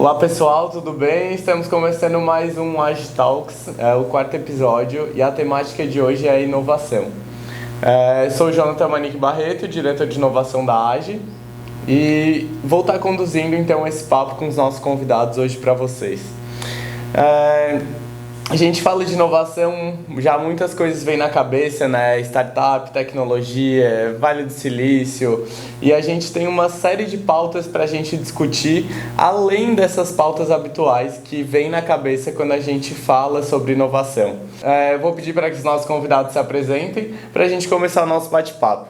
Olá pessoal, tudo bem? Estamos começando mais um Age Talks, o quarto episódio, e a temática de hoje é a inovação. Sou o Jonathan Manique Barreto, diretor de inovação da Age, e vou estar conduzindo então esse papo com os nossos convidados hoje para vocês. A gente fala de inovação, já muitas coisas vêm na cabeça, né? Startup, tecnologia, Vale do Silício, e a gente tem uma série de pautas para a gente discutir, além dessas pautas habituais que vêm na cabeça quando a gente fala sobre inovação. Vou pedir para que os nossos convidados se apresentem para a gente começar o nosso bate-papo.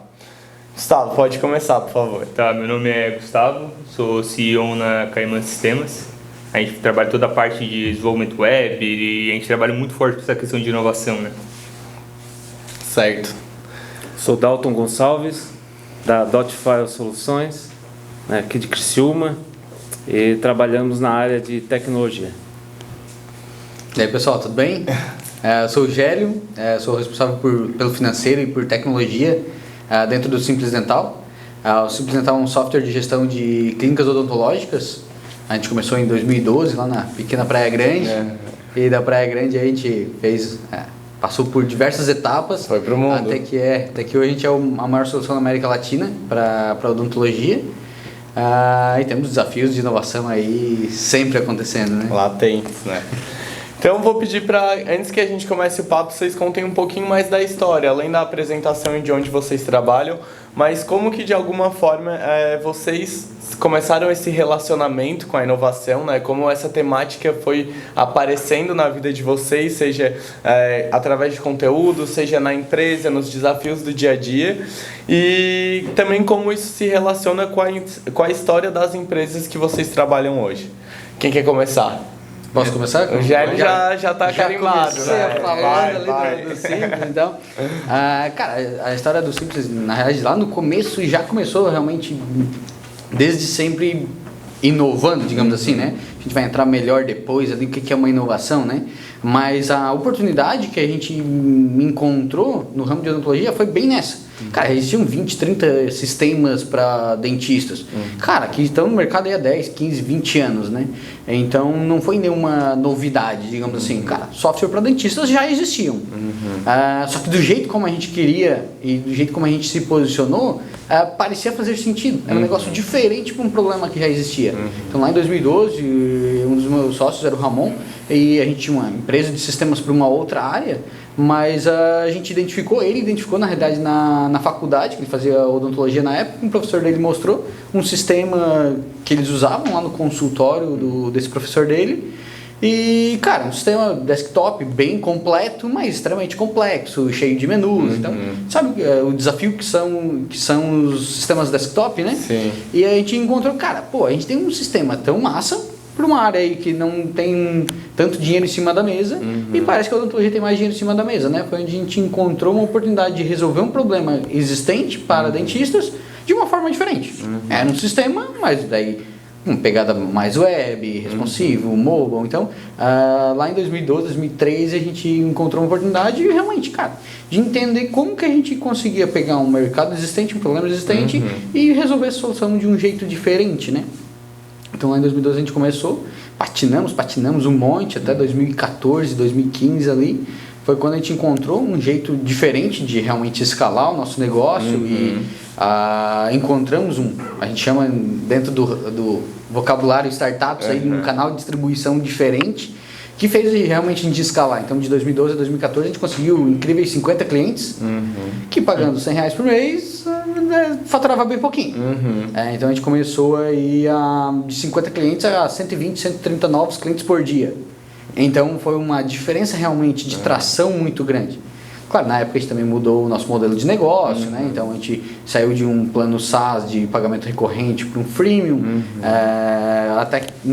Gustavo, pode começar, por favor. Tá, meu nome é Gustavo, sou CEO na Caimã Sistemas. A gente trabalha toda a parte de desenvolvimento web e a gente trabalha muito forte com essa questão de inovação, né? Certo. Sou Dalton Gonçalves, da Dotfile Soluções, aqui de Criciúma, e trabalhamos na área de tecnologia. E aí pessoal, tudo bem? Eu sou o Gélio, sou responsável pelo financeiro e por tecnologia dentro do Simples Dental. O Simples Dental é um software de gestão de clínicas odontológicas. A gente começou em 2012 lá na pequena Praia Grande, e da Praia Grande a gente passou por diversas etapas. Foi pro mundo. Até que hoje a gente é a maior solução da América Latina para odontologia. E temos desafios de inovação aí sempre acontecendo, né? Latentes, né? Então vou pedir para, antes que a gente comece o papo, vocês contem um pouquinho mais da história, além da apresentação e de onde vocês trabalham, mas como que de alguma forma vocês começaram esse relacionamento com a inovação, né? Como essa temática foi aparecendo na vida de vocês, seja através de conteúdo, seja na empresa, nos desafios do dia a dia, e também como isso se relaciona com a história das empresas que vocês trabalham hoje. Quem quer começar? Posso começar? O Gélio já tá carimbado, né? Falando do Simples, então. Cara, a história do Simples, na realidade, lá no começo já começou realmente desde sempre inovando, digamos assim, né? A gente vai entrar melhor depois ali, o que é uma inovação, né? Mas a oportunidade que a gente encontrou no ramo de odontologia foi bem nessa. Cara, existiam 20, 30 sistemas para dentistas. Cara, que estão no mercado aí há 10, 15, 20 anos, né? Então, não foi nenhuma novidade, digamos assim. Cara, software para dentistas já existiam. Só que do jeito como a gente queria e do jeito como a gente se posicionou, parecia fazer sentido. Era um negócio diferente para um problema que já existia. Então, lá em 2012, um dos meus sócios era o Ramon, e a gente tinha uma empresa de sistemas para uma outra área, mas a gente ele identificou na realidade na faculdade, que ele fazia odontologia na época, um professor dele mostrou um sistema que eles usavam lá no consultório desse professor dele, e cara, um sistema desktop bem completo, mas extremamente complexo, cheio de menus. Então, sabe o desafio que são os sistemas desktop, né? Sim. E a gente encontrou, cara, a gente tem um sistema tão massa para uma área aí que não tem tanto dinheiro em cima da mesa, e parece que a odontologia tem mais dinheiro em cima da mesa, né? Foi onde a gente encontrou uma oportunidade de resolver um problema existente para dentistas de uma forma diferente. Era um sistema, mas daí uma pegada mais web, responsivo, mobile. Então, lá em 2012, 2013, a gente encontrou uma oportunidade realmente, cara, de entender como que a gente conseguia pegar um mercado existente, um problema existente, e resolver a solução de um jeito diferente, né? Então lá em 2012 a gente começou, patinamos um monte até 2014, 2015 ali. Foi quando a gente encontrou um jeito diferente de realmente escalar o nosso negócio e encontramos a gente chama dentro do vocabulário startups aí, um canal de distribuição diferente que fez realmente a gente escalar. Então de 2012 a 2014 a gente conseguiu incríveis 50 clientes que pagando R$100 por mês faturava bem pouquinho. Então a gente começou aí de 50 clientes a 120, 130 novos clientes por dia. Então foi uma diferença realmente de tração muito grande. Claro, na época a gente também mudou o nosso modelo de negócio, né? Então a gente saiu de um plano SaaS de pagamento recorrente para um freemium,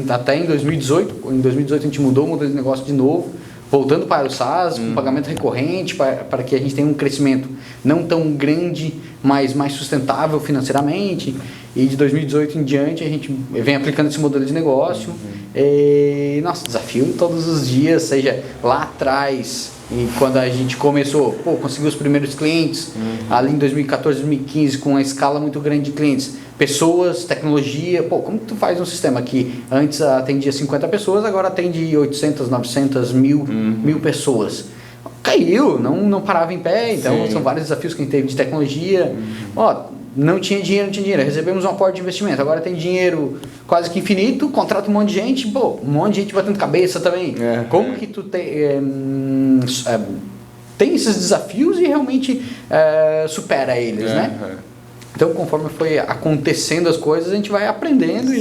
até em 2018. Em 2018 a gente mudou o modelo de negócio de novo, voltando para o SaaS, com pagamento recorrente, para que a gente tenha um crescimento não tão grande, mas mais sustentável financeiramente. E de 2018 em diante a gente vem aplicando esse modelo de negócio. E, nossa, desafio todos os dias, seja lá atrás E quando a gente começou, conseguiu os primeiros clientes, ali em 2014, 2015, com uma escala muito grande de clientes. Pessoas, tecnologia, como tu faz um sistema que antes atendia 50 pessoas, agora atende 800, 900, 1000 pessoas? Caiu, não parava em pé, então são vários desafios que a gente teve de tecnologia. Não tinha dinheiro, recebemos um aporte de investimento, agora tem dinheiro quase que infinito, contrata um monte de gente, um monte de gente batendo cabeça também. Como que tu tem esses desafios e realmente supera eles, né? Então, conforme foi acontecendo as coisas, a gente vai aprendendo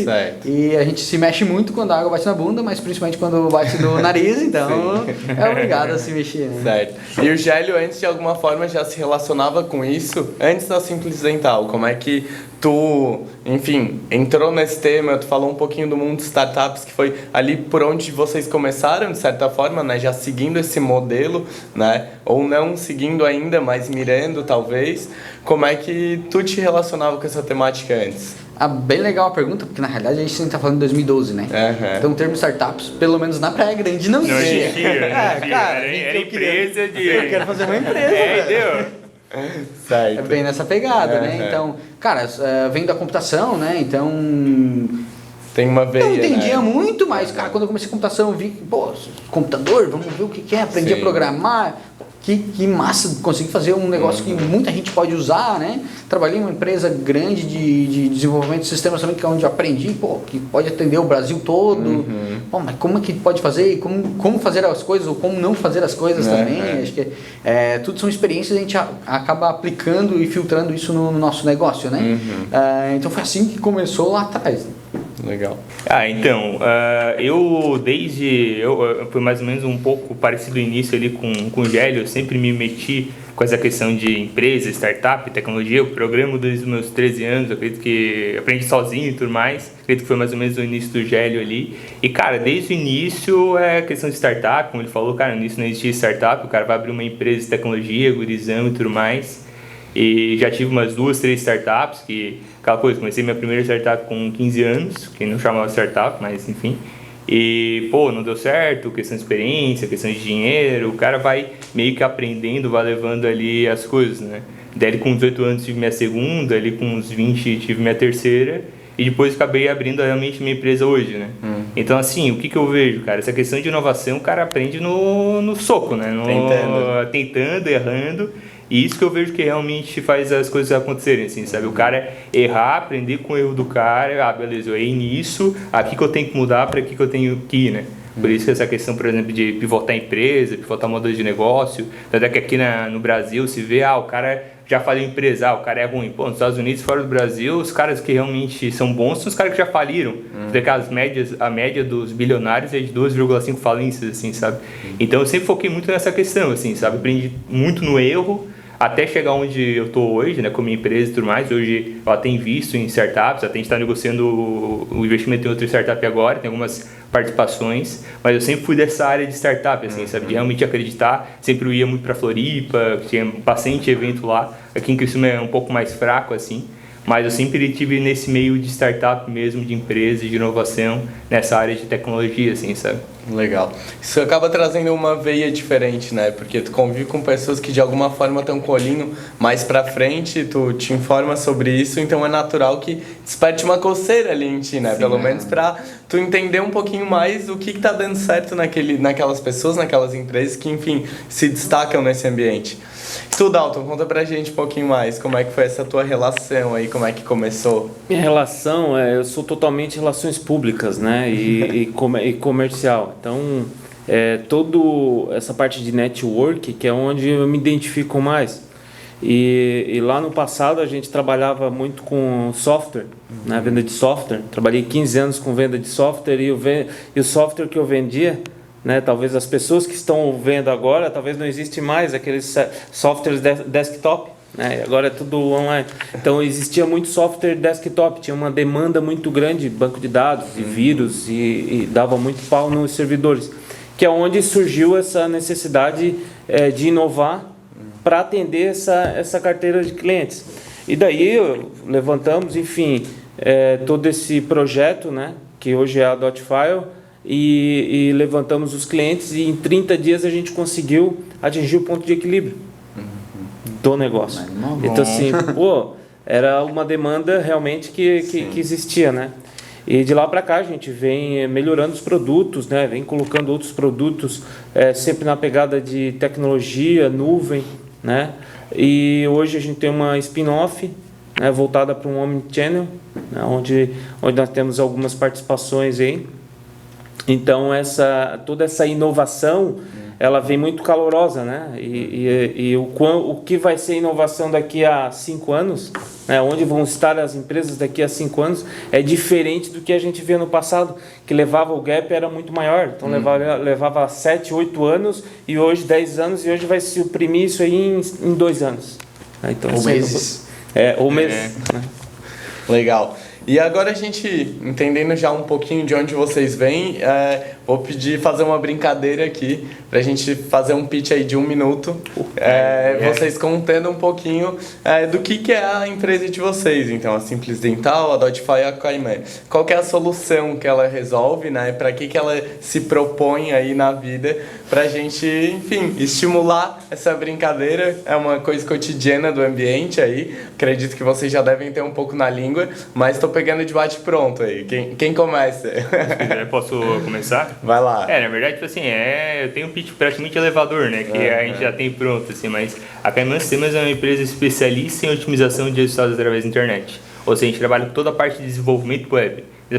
e a gente se mexe muito quando a água bate na bunda, mas principalmente quando bate no nariz, então é obrigado a se mexer, né? Certo. E o Gélio, antes de alguma forma, já se relacionava com isso, antes da Simples Dental. Como é que tu, enfim, entrou nesse tema, tu falou um pouquinho do mundo de startups, que foi ali por onde vocês começaram, de certa forma, né? Já seguindo esse modelo, né? Ou não seguindo ainda, mas mirando, talvez. Como é que tu te relacionava com essa temática antes? Bem legal a pergunta, porque na realidade a gente está falando de 2012, né? Então o termo startups, pelo menos na Praia Grande, não existia. Cara, era empresa de... Eu quero fazer uma empresa. Entendeu? Certo. É bem nessa pegada, né? Então, cara, vem da computação, né? Então... Tem uma veia, eu entendia né? muito, mas, cara, quando eu comecei computação, eu vi que, computador, vamos ver o que é, aprendi a programar. Que massa conseguir fazer um negócio que muita gente pode usar, né? Trabalhei em uma empresa grande de desenvolvimento de sistemas também, que é onde eu aprendi, que pode atender o Brasil todo. Mas como é que pode fazer? Como fazer as coisas ou como não fazer as coisas também? Acho que tudo são experiências, a gente acaba aplicando e filtrando isso no nosso negócio, né? Então foi assim que começou lá atrás. Legal. Então, eu foi mais ou menos um pouco parecido o início ali com o Gélio, eu sempre me meti com essa questão de empresa, startup, tecnologia, eu programo desde os meus 13 anos, eu acredito que aprendi sozinho e tudo mais, acredito que foi mais ou menos o início do Gélio ali, e cara, desde o início é questão de startup, como ele falou, cara, no início não existia startup, o cara vai abrir uma empresa de tecnologia, gurizão e tudo mais, e já tive umas 2, 3 startups, que aquela coisa, comecei minha primeira startup com 15 anos, que não chamava startup, mas enfim. E, não deu certo, questão de experiência, questão de dinheiro, o cara vai meio que aprendendo, vai levando ali as coisas, né? Daí com 18 anos tive minha segunda, ali com uns 20 tive minha terceira, e depois acabei abrindo realmente minha empresa hoje, né? Então, assim, o que eu vejo, cara? Essa questão de inovação, o cara aprende no soco, né? Tentando, errando. E isso que eu vejo que realmente faz as coisas acontecerem, assim, sabe? O cara errar, aprender com o erro do cara, beleza, eu errei nisso, aqui que eu tenho que mudar, para aqui que eu tenho que ir, né? Por isso que essa questão, por exemplo, de pivotar a empresa, pivotar modelo de negócio, até que aqui no Brasil se vê, o cara já faliu empresa, o cara é ruim. Nos Estados Unidos, fora do Brasil, os caras que realmente são bons são os caras que já faliram. A média dos bilionários é de 2,5 falências, assim, sabe? Então eu sempre foquei muito nessa questão, assim, sabe? Aprendi muito no erro, até chegar onde eu estou hoje, né, com a minha empresa e tudo mais. Hoje eu até invisto em startups, até a gente está negociando o investimento em outra startup agora, tem algumas participações, mas eu sempre fui dessa área de startup, assim, sabe, de realmente acreditar. Sempre eu ia muito para Floripa, tinha bastante evento lá. Aqui em Criciúma é um pouco mais fraco, assim, mas eu sempre estive nesse meio de startup mesmo, de empresa, de inovação, nessa área de tecnologia, assim, sabe? Legal. Isso acaba trazendo uma veia diferente, né? Porque tu convive com pessoas que de alguma forma estão com o olhinho mais pra frente, tu te informa sobre isso, então é natural que desperte uma coceira ali em ti, né? Sim, pelo menos pra tu entender um pouquinho mais o que tá dando certo naquelas pessoas, naquelas empresas que, enfim, se destacam nesse ambiente. Tu, Dalton, conta pra gente um pouquinho mais como é que foi essa tua relação aí, como é que começou? Minha relação, eu sou totalmente relações públicas, né, e comercial. Então, toda essa parte de network, que é onde eu me identifico mais. E lá no passado a gente trabalhava muito com software, né, venda de software. Trabalhei 15 anos com venda de software e o software que eu vendia, né, talvez as pessoas que estão vendo agora, talvez não existe mais aqueles softwares desktop, né, agora é tudo online. Então existia muito software desktop, tinha uma demanda muito grande, banco de dados, de vírus e dava muito pau nos servidores, que é onde surgiu essa necessidade de inovar para atender essa carteira de clientes. E daí levantamos, enfim, todo esse projeto, né, que hoje é a Dotfile. e levantamos os clientes e em 30 dias a gente conseguiu atingir o ponto de equilíbrio do negócio. Então assim, pô, era uma demanda realmente que existia, né? E de lá para cá a gente vem melhorando os produtos, né? Vem colocando outros produtos sempre na pegada de tecnologia, nuvem, né? E hoje a gente tem uma spin-off, né, voltada para um Omnichannel, né, onde nós temos algumas participações aí. Então toda essa inovação ela vem muito calorosa, né? E o que vai ser inovação daqui a 5 anos, né? Onde vão estar as empresas daqui a 5 anos, é diferente do que a gente vê no passado, que levava o gap era muito maior. Então levava 7, 8 anos e hoje 10 anos, e hoje vai se suprimir isso aí em 2 anos. Então, ou meses. Ou meses. Né? Legal. E agora a gente, entendendo já um pouquinho de onde vocês vêm, vou pedir fazer uma brincadeira aqui, pra gente fazer um pitch aí de 1 minuto, vocês contando um pouquinho do que é a empresa de vocês. Então, a Simples Dental, a Dotfy e a Caimã. Qual que é a solução que ela resolve, né? Pra que ela se propõe aí na vida, pra gente, enfim, estimular essa brincadeira. É uma coisa cotidiana do ambiente aí, acredito que vocês já devem ter um pouco na língua, mas estou pegando de bate pronto aí. Quem começa? Posso começar? Vai lá. Na verdade, tipo assim, eu tenho um pitch praticamente elevador, né? Que a gente já tem pronto, assim, mas a Caimã Sistemas é uma empresa especialista em otimização de resultados através da internet. Ou seja, a gente trabalha com toda a parte de desenvolvimento web, desde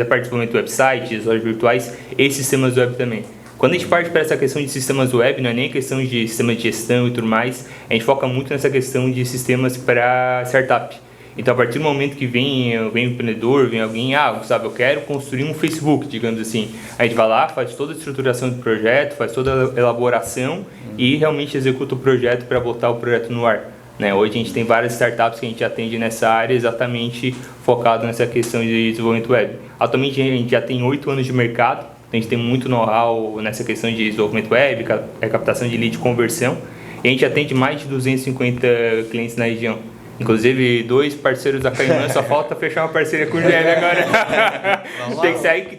a parte de desenvolvimento de websites, lojas virtuais e sistemas web também. Quando a gente parte para essa questão de sistemas web, não é nem questão de sistema de gestão e tudo mais, a gente foca muito nessa questão de sistemas para startup. Então, a partir do momento que vem um empreendedor, vem alguém, Gustavo, eu quero construir um Facebook, digamos assim. A gente vai lá, faz toda a estruturação do projeto, faz toda a elaboração e realmente executa o projeto para botar o projeto no ar. Né? Hoje a gente tem várias startups que a gente atende nessa área, exatamente focado nessa questão de desenvolvimento web. Atualmente a gente já tem 8 anos de mercado, a gente tem muito know-how nessa questão de desenvolvimento web, captação de lead e conversão. E a gente atende mais de 250 clientes na região. Inclusive, 2 parceiros da Caimã, só falta fechar uma parceria com o GL agora.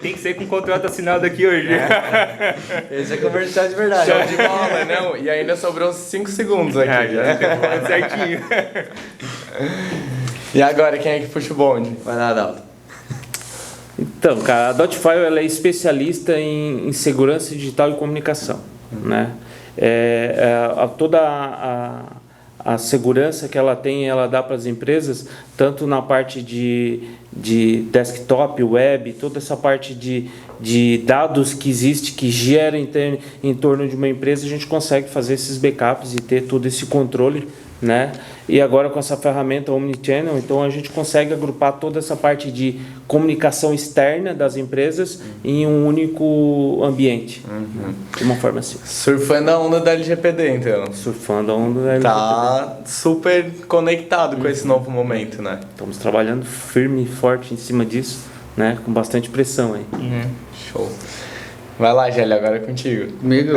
tem que sair com o contrato assinado aqui hoje. Esse é comercial de verdade. Show de bola, não? E ainda sobrou 5 segundos aqui. Já tem falando certinho. E agora, quem é que puxa o bonde? Vai lá, Adalto. Então, cara, a Dotfy ela é especialista em segurança digital e comunicação, né? Toda a segurança que ela tem, ela dá para as empresas, tanto na parte de desktop, web, toda essa parte de dados que existe, que gera em torno de uma empresa, a gente consegue fazer esses backups e ter todo esse controle, né? E agora com essa ferramenta Omnichannel, então a gente consegue agrupar toda essa parte de comunicação externa das empresas em um único ambiente, né? De uma forma assim. Surfando a onda da LGPD, então. Surfando a onda da LGPD. Tá super conectado com esse novo momento, né? Estamos trabalhando firme e forte em cima disso, né? Com bastante pressão aí. Show. Vai lá, Gélio, agora é contigo. Comigo,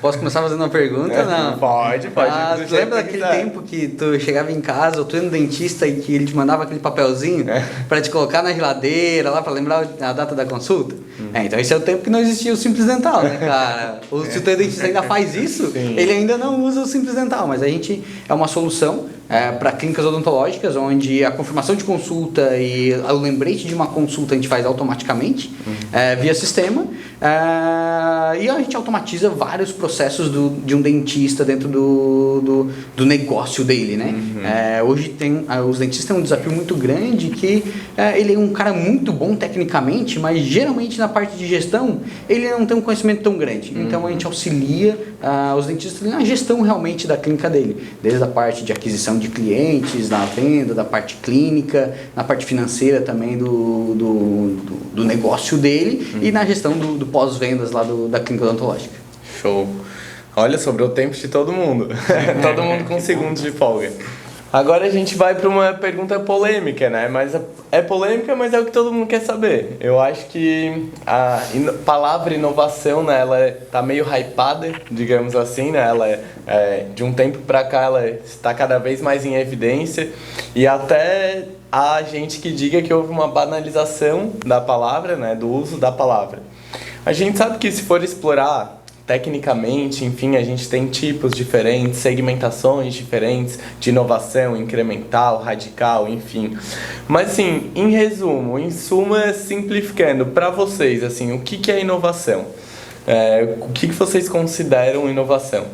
posso começar fazendo uma pergunta? Não. Pode. Tu lembra daquele tempo que tu chegava em casa, ou tu ia no dentista e que ele te mandava aquele papelzinho pra te colocar na geladeira lá, pra lembrar a data da consulta? Então esse é o tempo que não existia o Simples Dental, né, cara? Se o teu dentista ainda faz isso, ele ainda não usa o Simples Dental, mas a gente é uma solução para clínicas odontológicas, onde a confirmação de consulta e o lembrete de uma consulta a gente faz automaticamente, via sistema, e a gente automatiza vários processos de um dentista dentro do negócio dele, né? Hoje os dentistas têm um desafio muito grande, que ele é um cara muito bom tecnicamente, mas geralmente na parte de gestão ele não tem um conhecimento tão grande. Então a gente auxilia os dentistas na gestão realmente da clínica dele, desde a parte de aquisição de clientes, na venda, da parte clínica, na parte financeira também do negócio dele e na gestão do pós-vendas lá da clínica odontológica. Show. Olha, sobrou tempo de todo mundo. Todo mundo com segundos de folga. Agora a gente vai para uma pergunta polêmica, né? Mas é polêmica, mas é o que todo mundo quer saber. Eu acho que a palavra inovação, né, ela tá meio hypada, digamos assim, né? Ela de um tempo para cá ela está cada vez mais em evidência, e até há gente que diga que houve uma banalização da palavra, né, do uso da palavra. A gente sabe que se for explorar tecnicamente, enfim, a gente tem tipos diferentes, segmentações diferentes de inovação, incremental, radical, enfim. Mas assim, em resumo, em suma, simplificando, para vocês, assim, o que é inovação? O que vocês consideram inovação?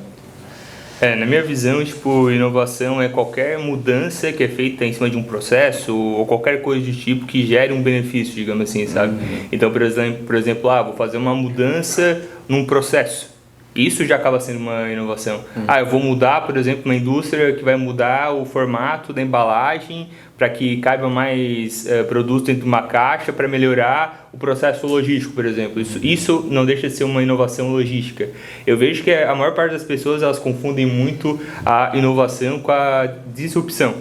Na minha visão, tipo, inovação é qualquer mudança que é feita em cima de um processo ou qualquer coisa de tipo que gere um benefício, digamos assim, sabe? Então, por exemplo, vou fazer uma mudança num processo. Isso já acaba sendo uma inovação. Eu vou mudar, por exemplo, uma indústria que vai mudar o formato da embalagem para que caiba mais produtos dentro de uma caixa para melhorar o processo logístico, por exemplo. Isso não deixa de ser uma inovação logística. Eu vejo que a maior parte das pessoas elas confundem muito a inovação com a disrupção.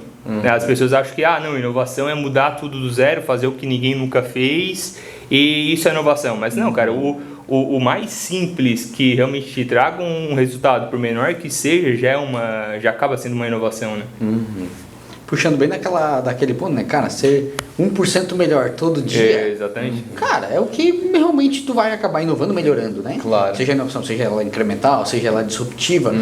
As pessoas acham que inovação é mudar tudo do zero, fazer o que ninguém nunca fez e isso é inovação. Mas não, cara, o mais simples que realmente te traga um resultado, por menor que seja, já acaba sendo uma inovação, né? Puxando bem daquele ponto, né, cara? Ser 1% melhor todo dia. Exatamente. Cara, é o que realmente tu vai acabar inovando, melhorando, né? Claro. Seja inovação, seja ela incremental, seja ela disruptiva,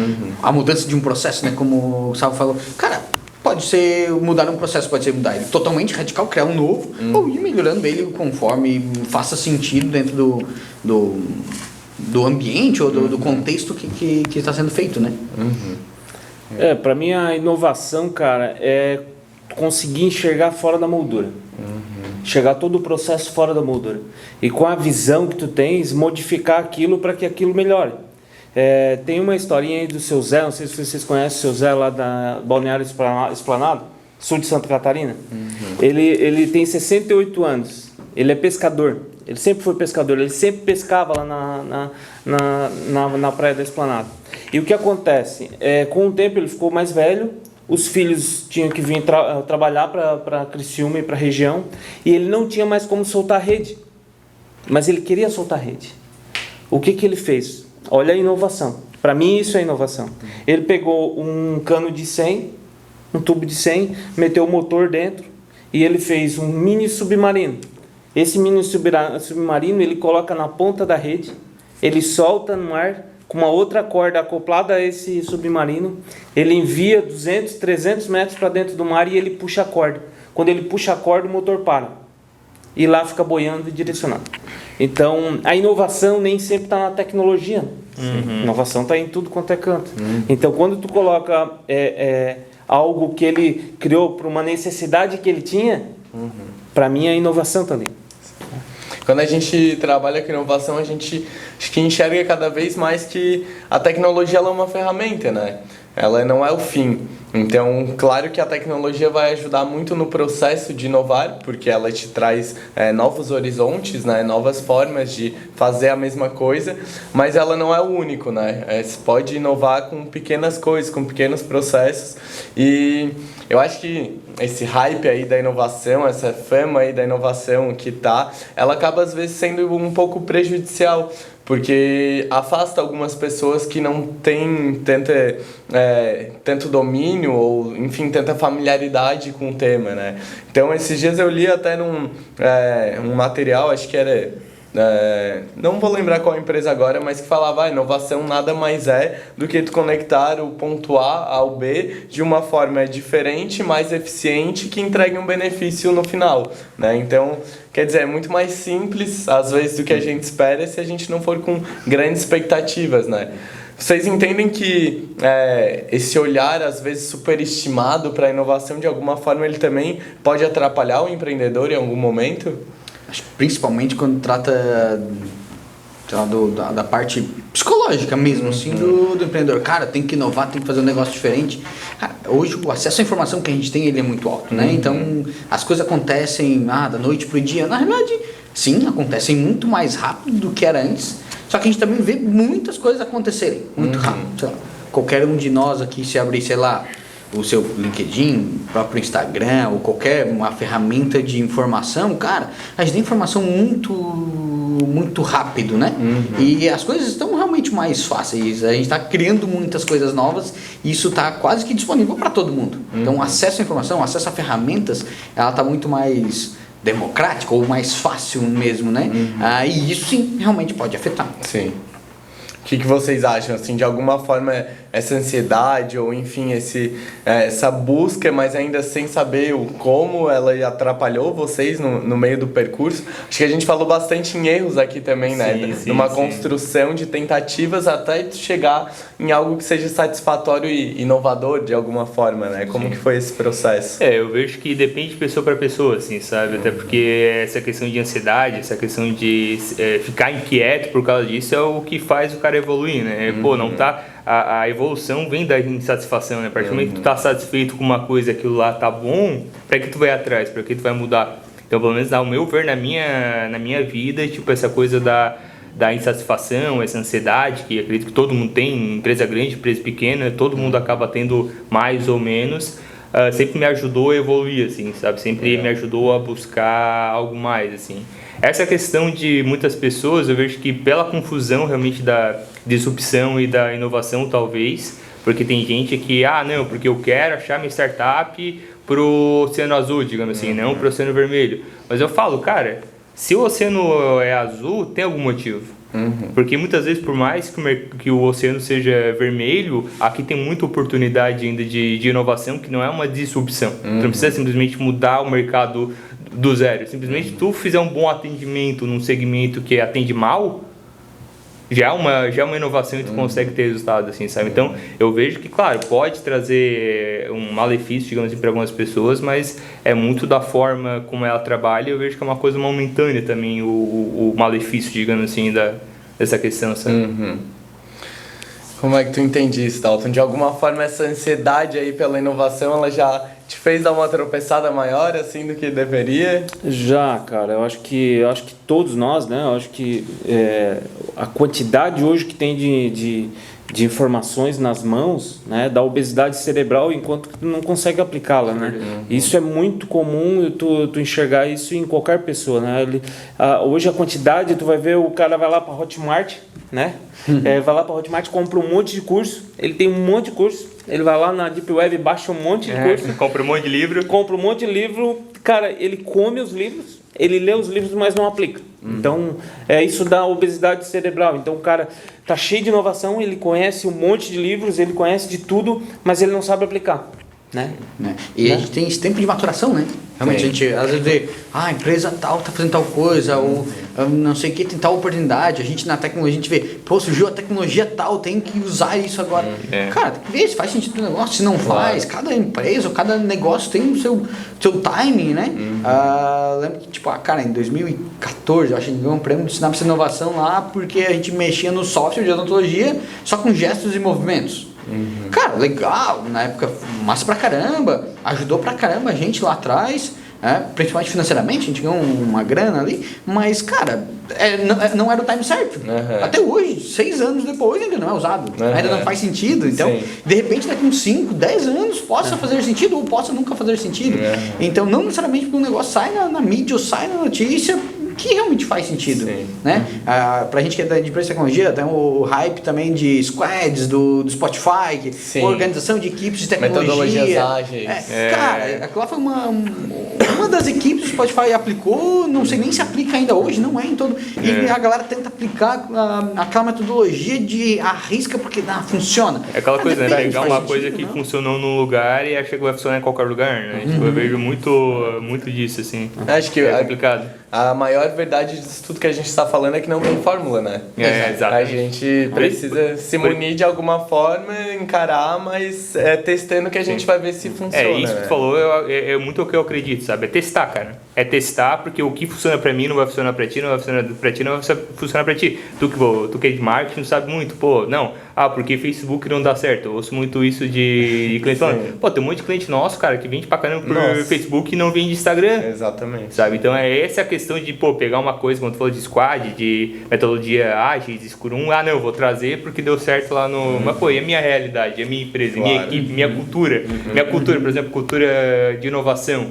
a mudança de um processo, né? Como o Salvo falou. Cara, pode ser mudar um processo, pode ser mudar ele totalmente radical, criar um novo, ou ir melhorando ele conforme faça sentido dentro do ambiente ou do contexto que está sendo feito, né? Para mim a inovação, cara, é conseguir enxergar fora da moldura. Chegar todo o processo fora da moldura. E com a visão que tu tens, modificar aquilo para que aquilo melhore. Tem uma historinha aí do seu Zé, não sei se vocês conhecem o seu Zé lá da Balneário Esplanado, sul de Santa Catarina. Ele tem 68 anos, ele é pescador, ele sempre foi pescador, ele sempre pescava lá na praia da Esplanada. E o que acontece? Com o tempo ele ficou mais velho, os filhos tinham que vir trabalhar para Criciúma e para a região, e ele não tinha mais como soltar a rede, mas ele queria soltar a rede. O que ele fez? Olha a inovação. Para mim isso é inovação. Ele pegou um cano de 100, um tubo de 100, meteu o motor dentro e ele fez um mini submarino. Esse mini submarino ele coloca na ponta da rede, ele solta no ar com uma outra corda acoplada a esse submarino, ele envia 200, 300 metros para dentro do mar e ele puxa a corda. Quando ele puxa a corda, o motor para. E lá fica boiando e direcionado. Então, a inovação nem sempre está na tecnologia. A inovação está em tudo quanto é canto. Então, quando tu coloca algo que ele criou para uma necessidade que ele tinha, para mim a inovação está ali. Quando a gente trabalha com inovação, a gente acho que enxerga cada vez mais que a tecnologia ela é uma ferramenta, né? Ela não é o fim. Então, claro que a tecnologia vai ajudar muito no processo de inovar, porque ela te traz novos horizontes, né? Novas formas de fazer a mesma coisa, mas ela não é o único, né? Você pode inovar com pequenas coisas, com pequenos processos, e eu acho que esse hype aí da inovação, essa fama aí da inovação ela acaba às vezes sendo um pouco prejudicial, porque afasta algumas pessoas que não têm tanto domínio ou, enfim, tanta familiaridade com o tema, né? Então, esses dias eu li até um material, acho que era... não vou lembrar qual empresa agora, mas que falava inovação nada mais é do que tu conectar o ponto A ao B de uma forma diferente, mais eficiente, que entregue um benefício no final, né? Então, quer dizer, é muito mais simples às vezes do que a gente espera se a gente não for com grandes expectativas, né? Vocês entendem que esse olhar, às vezes, superestimado para a inovação, de alguma forma, ele também pode atrapalhar o empreendedor em algum momento? Acho que principalmente quando trata da parte psicológica mesmo, assim, do empreendedor. Cara, tem que inovar, tem que fazer um negócio diferente. Cara, hoje o acesso à informação que a gente tem, ele é muito alto, né? Então, as coisas acontecem da noite pro dia. Na realidade, sim, acontecem muito mais rápido do que era antes. Só que a gente também vê muitas coisas acontecerem muito rápido. Sei lá, qualquer um de nós aqui, se abrir, sei lá, o seu LinkedIn, o próprio Instagram ou qualquer uma ferramenta de informação, cara, a gente tem informação muito muito rápido, né? E as coisas estão realmente mais fáceis. A gente está criando muitas coisas novas e isso está quase que disponível para todo mundo. Então, o acesso à informação, acesso a ferramentas, ela está muito mais democrático ou mais fácil mesmo, né? E isso sim realmente pode afetar. Sim. O que vocês acham, assim, de alguma forma essa ansiedade ou enfim essa busca, mas ainda sem saber o como ela atrapalhou vocês no meio do percurso? Acho que a gente falou bastante em erros aqui também, né? Numa construção de tentativas até chegar em algo que seja satisfatório e inovador de alguma forma, né? Como que foi esse processo? Eu vejo que depende de pessoa para pessoa, assim, sabe? Até porque essa questão de ansiedade, essa questão de ficar inquieto por causa disso é o que faz o cara evoluir, né? Pô, não tá... A evolução vem da insatisfação, né? A partir do momento que tu tá satisfeito com uma coisa, aquilo lá tá bom, para que tu vai atrás? Para que tu vai mudar? Então, pelo menos, ao meu ver, na minha vida, tipo, essa coisa da insatisfação, essa ansiedade, que acredito que todo mundo tem, empresa grande, empresa pequena, todo mundo acaba tendo mais ou menos, sempre me ajudou a evoluir, assim, sabe? Sempre me ajudou a buscar algo mais, assim. Essa questão de muitas pessoas, eu vejo que pela confusão realmente da disrupção e da inovação, talvez, porque tem gente que, não, porque eu quero achar minha startup pro Oceano Azul, digamos assim, não pro Oceano Vermelho. Mas eu falo, cara, se o oceano é azul, tem algum motivo. Porque muitas vezes, por mais que o oceano seja vermelho, aqui tem muita oportunidade ainda de inovação, que não é uma disrupção. Tu não precisa simplesmente mudar o mercado do zero. Simplesmente tu fizer um bom atendimento num segmento que atende mal, já é uma inovação e tu consegue ter resultado, assim, sabe? Então, eu vejo que, claro, pode trazer um malefício, digamos assim, para algumas pessoas, mas é muito da forma como ela trabalha. Eu vejo que é uma coisa momentânea também, o malefício, digamos assim, dessa questão, sabe? Como é que tu entende isso, Dalton? De alguma forma, essa ansiedade aí pela inovação, ela já te fez dar uma tropeçada maior, assim, do que deveria? Já, cara, eu acho que todos nós, né, eu acho que a quantidade hoje que tem de informações nas mãos, né, da obesidade cerebral, enquanto tu não consegue aplicá-la, né? Isso é muito comum, tu enxergar isso em qualquer pessoa, né? Hoje a quantidade, tu vai ver, o cara vai lá para Hotmart, né? Vai lá para Hotmart, compra um monte de curso, ele tem um monte de curso, ele vai lá na Deep Web, baixa um monte de curso, compra um monte de livro, cara, ele come os livros, ele lê os livros, mas não aplica. Então, isso dá obesidade cerebral. Então, o cara tá cheio de inovação, ele conhece um monte de livros, ele conhece de tudo, mas ele não sabe aplicar, né? E a gente tem esse tempo de maturação, né? Realmente, a gente às vezes vê, a empresa tal tá fazendo tal coisa, ou não sei o que, tem tal oportunidade. A gente na tecnologia, a gente vê, pô, surgiu a tecnologia tal, tem que usar isso agora. Cara, tem que ver se faz sentido o negócio, se não faz. Cada empresa, cada negócio tem o seu timing, né? Lembro que, tipo, cara, em 2014, eu acho que a gente ganhou um prêmio de Sinapse Inovação lá, porque a gente mexia no software de odontologia só com gestos e movimentos. Cara, legal, na época massa pra caramba, ajudou pra caramba a gente lá atrás, principalmente financeiramente, a gente ganhou uma grana ali, mas cara, não era o time certo. Até hoje, 6 anos depois ainda não é usado, ainda não faz sentido, então de repente daqui uns 5, 10 anos possa fazer sentido ou possa nunca fazer sentido. Então não necessariamente porque um negócio sai na mídia ou sai na notícia que realmente faz sentido, né? Pra gente que é de empresa de tecnologia, tem o hype também de squads, do Spotify, organização de equipes de tecnologia. Metodologias ágeis. Cara, aquela foi uma das equipes do Spotify aplicou, não sei nem se aplica ainda hoje, não é em todo... E a galera tenta aplicar aquela metodologia de arrisca porque funciona. É aquela coisa, né? Pegar uma coisa que funcionou num lugar e acha que vai funcionar em qualquer lugar, né? Tipo, eu vejo muito disso, assim. Acho que é complicado. A maior verdade disso tudo que a gente está falando é que não tem fórmula, né? Exato. A gente precisa se munir de alguma forma, encarar, mas testando que a gente vai ver se funciona. Isso que tu falou é muito o que eu acredito, sabe? É testar, cara. É testar, porque o que funciona pra mim não vai funcionar pra ti, não vai funcionar pra ti, não vai funcionar pra ti. Tu que é de marketing não sabe muito, porque Facebook não dá certo. Eu ouço muito isso de cliente falando, tem um monte de cliente nosso, cara, que vende pra caramba por Facebook e não vende Instagram. Exatamente. Sabe? Então essa é a questão de, pegar uma coisa, quando tu falou de squad, de metodologia ágil, de Scrum, não, eu vou trazer porque deu certo lá no... Mas, é minha realidade, é minha empresa, minha equipe, minha cultura. Minha cultura, por exemplo, cultura de inovação.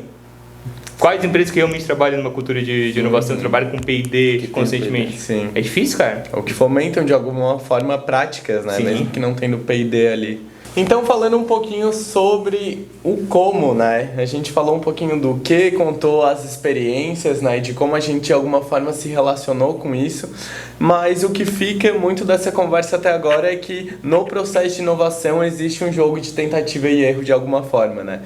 Quais empresas que realmente trabalham numa cultura de inovação, trabalham com P&D constantemente? Sim. É difícil, cara. Ou que fomentam de alguma forma práticas, né? Sim. Mesmo que não tendo P&D ali. Então, falando um pouquinho sobre o como, né? A gente falou um pouquinho do que, contou as experiências, né? De como a gente de alguma forma se relacionou com isso. Mas o que fica muito dessa conversa até agora é que no processo de inovação existe um jogo de tentativa e erro de alguma forma, né?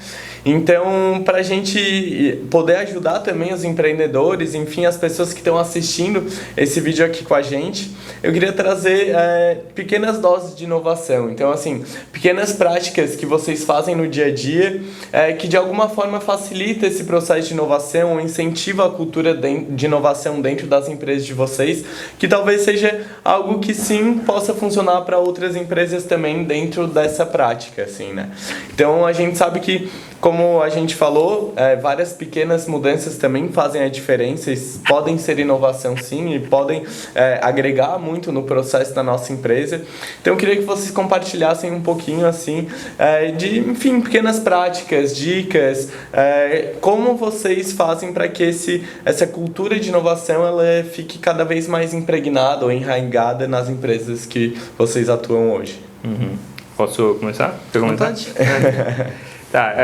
Então, para a gente poder ajudar também os empreendedores, enfim, as pessoas que estão assistindo esse vídeo aqui com a gente, eu queria trazer pequenas doses de inovação. Então, assim, pequenas práticas que vocês fazem no dia a dia, que de alguma forma facilita esse processo de inovação, incentiva a cultura de inovação dentro das empresas de vocês, que talvez seja algo que sim possa funcionar para outras empresas também dentro dessa prática, assim, né? Então, a gente sabe que, como a gente falou, várias pequenas mudanças também fazem a diferença, podem ser inovação sim e podem agregar muito no processo da nossa empresa. Então eu queria que vocês compartilhassem um pouquinho assim de, enfim, pequenas práticas, dicas, como vocês fazem para que essa cultura de inovação ela fique cada vez mais impregnada ou enraizada nas empresas que vocês atuam hoje. Uhum. Posso começar? Vontade. Tá,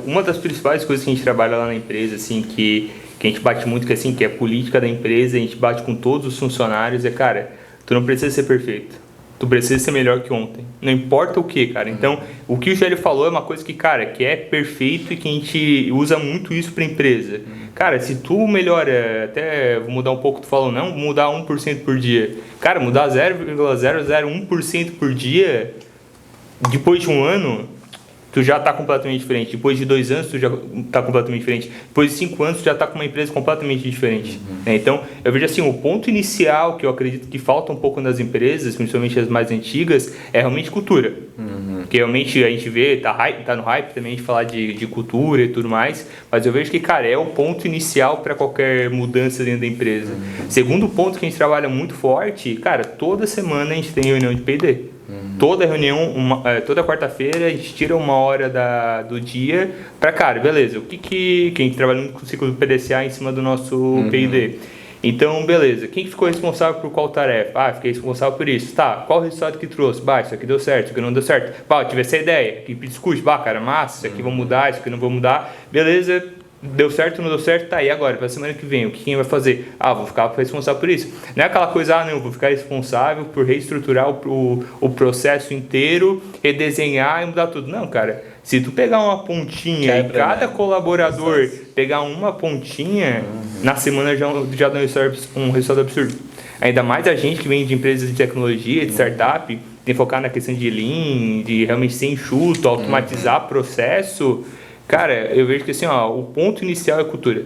uma das principais coisas que a gente trabalha lá na empresa, assim, que a gente bate muito, que é a política da empresa, a gente bate com todos os funcionários, cara, tu não precisa ser perfeito, tu precisa ser melhor que ontem, não importa o que, cara. Então, o que o Gélio falou é uma coisa que, cara, que é perfeito e que a gente usa muito isso pra empresa. Cara, se tu melhora, até vou mudar um pouco, tu falou, não, mudar 1% por dia. Cara, mudar 0,001% por dia, depois de um ano, tu já está completamente diferente. Depois de 2 anos, tu já está completamente diferente. Depois de 5 anos, tu já está com uma empresa completamente diferente. Então, eu vejo assim, o ponto inicial que eu acredito que falta um pouco nas empresas, principalmente as mais antigas, é realmente cultura. Porque realmente a gente vê, tá no hype também de falar de cultura e tudo mais, mas eu vejo que, cara, é o ponto inicial para qualquer mudança dentro da empresa. Segundo ponto que a gente trabalha muito forte, cara, toda semana a gente tem reunião de P&D. Toda reunião, toda quarta-feira a gente tira 1 hora do dia para, cara, beleza, o que a gente trabalha muito com o ciclo do PDCA em cima do nosso P&D. Então, beleza, quem ficou responsável por qual tarefa? Fiquei responsável por isso. Tá, qual o resultado que trouxe? Isso aqui deu certo, isso aqui não deu certo. Eu tive essa ideia, equipe discute, cara, massa, isso aqui vou mudar, isso aqui não vou mudar. Beleza, deu certo, não deu certo, tá, e agora? Pra semana que vem, o que quem vai fazer? Vou ficar responsável por isso. Não é aquela coisa, não, vou ficar responsável por reestruturar o processo inteiro, redesenhar e mudar tudo. Não, cara, se tu pegar uma pontinha e cada colaborador pegar uma pontinha, na semana já dá um resultado absurdo. Ainda mais a gente que vem de empresas de tecnologia, de startup, tem que focar na questão de Lean, de realmente ser enxuto, automatizar processo. Cara, eu vejo que assim, o ponto inicial é cultura.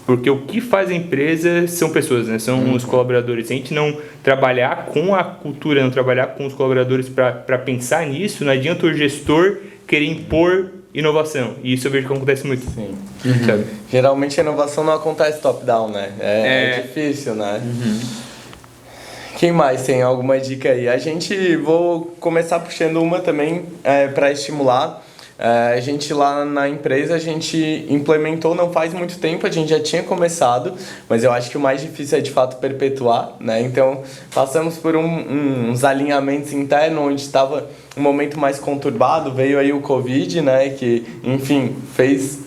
Porque o que faz a empresa são pessoas, né? São os colaboradores. Se a gente não trabalhar com a cultura, não trabalhar com os colaboradores para pensar nisso, não adianta o gestor querer impor inovação. E isso eu vejo que acontece muito. Sim. Sabe? Geralmente a inovação não acontece top-down, né? É difícil, né? Quem mais tem alguma dica aí? Vou começar puxando uma também para estimular. A gente lá na empresa, a gente implementou não faz muito tempo, a gente já tinha começado, mas eu acho que o mais difícil é de fato perpetuar, né? Então passamos por uns alinhamentos internos onde estava um momento mais conturbado, veio aí o Covid, né? Que, enfim, fez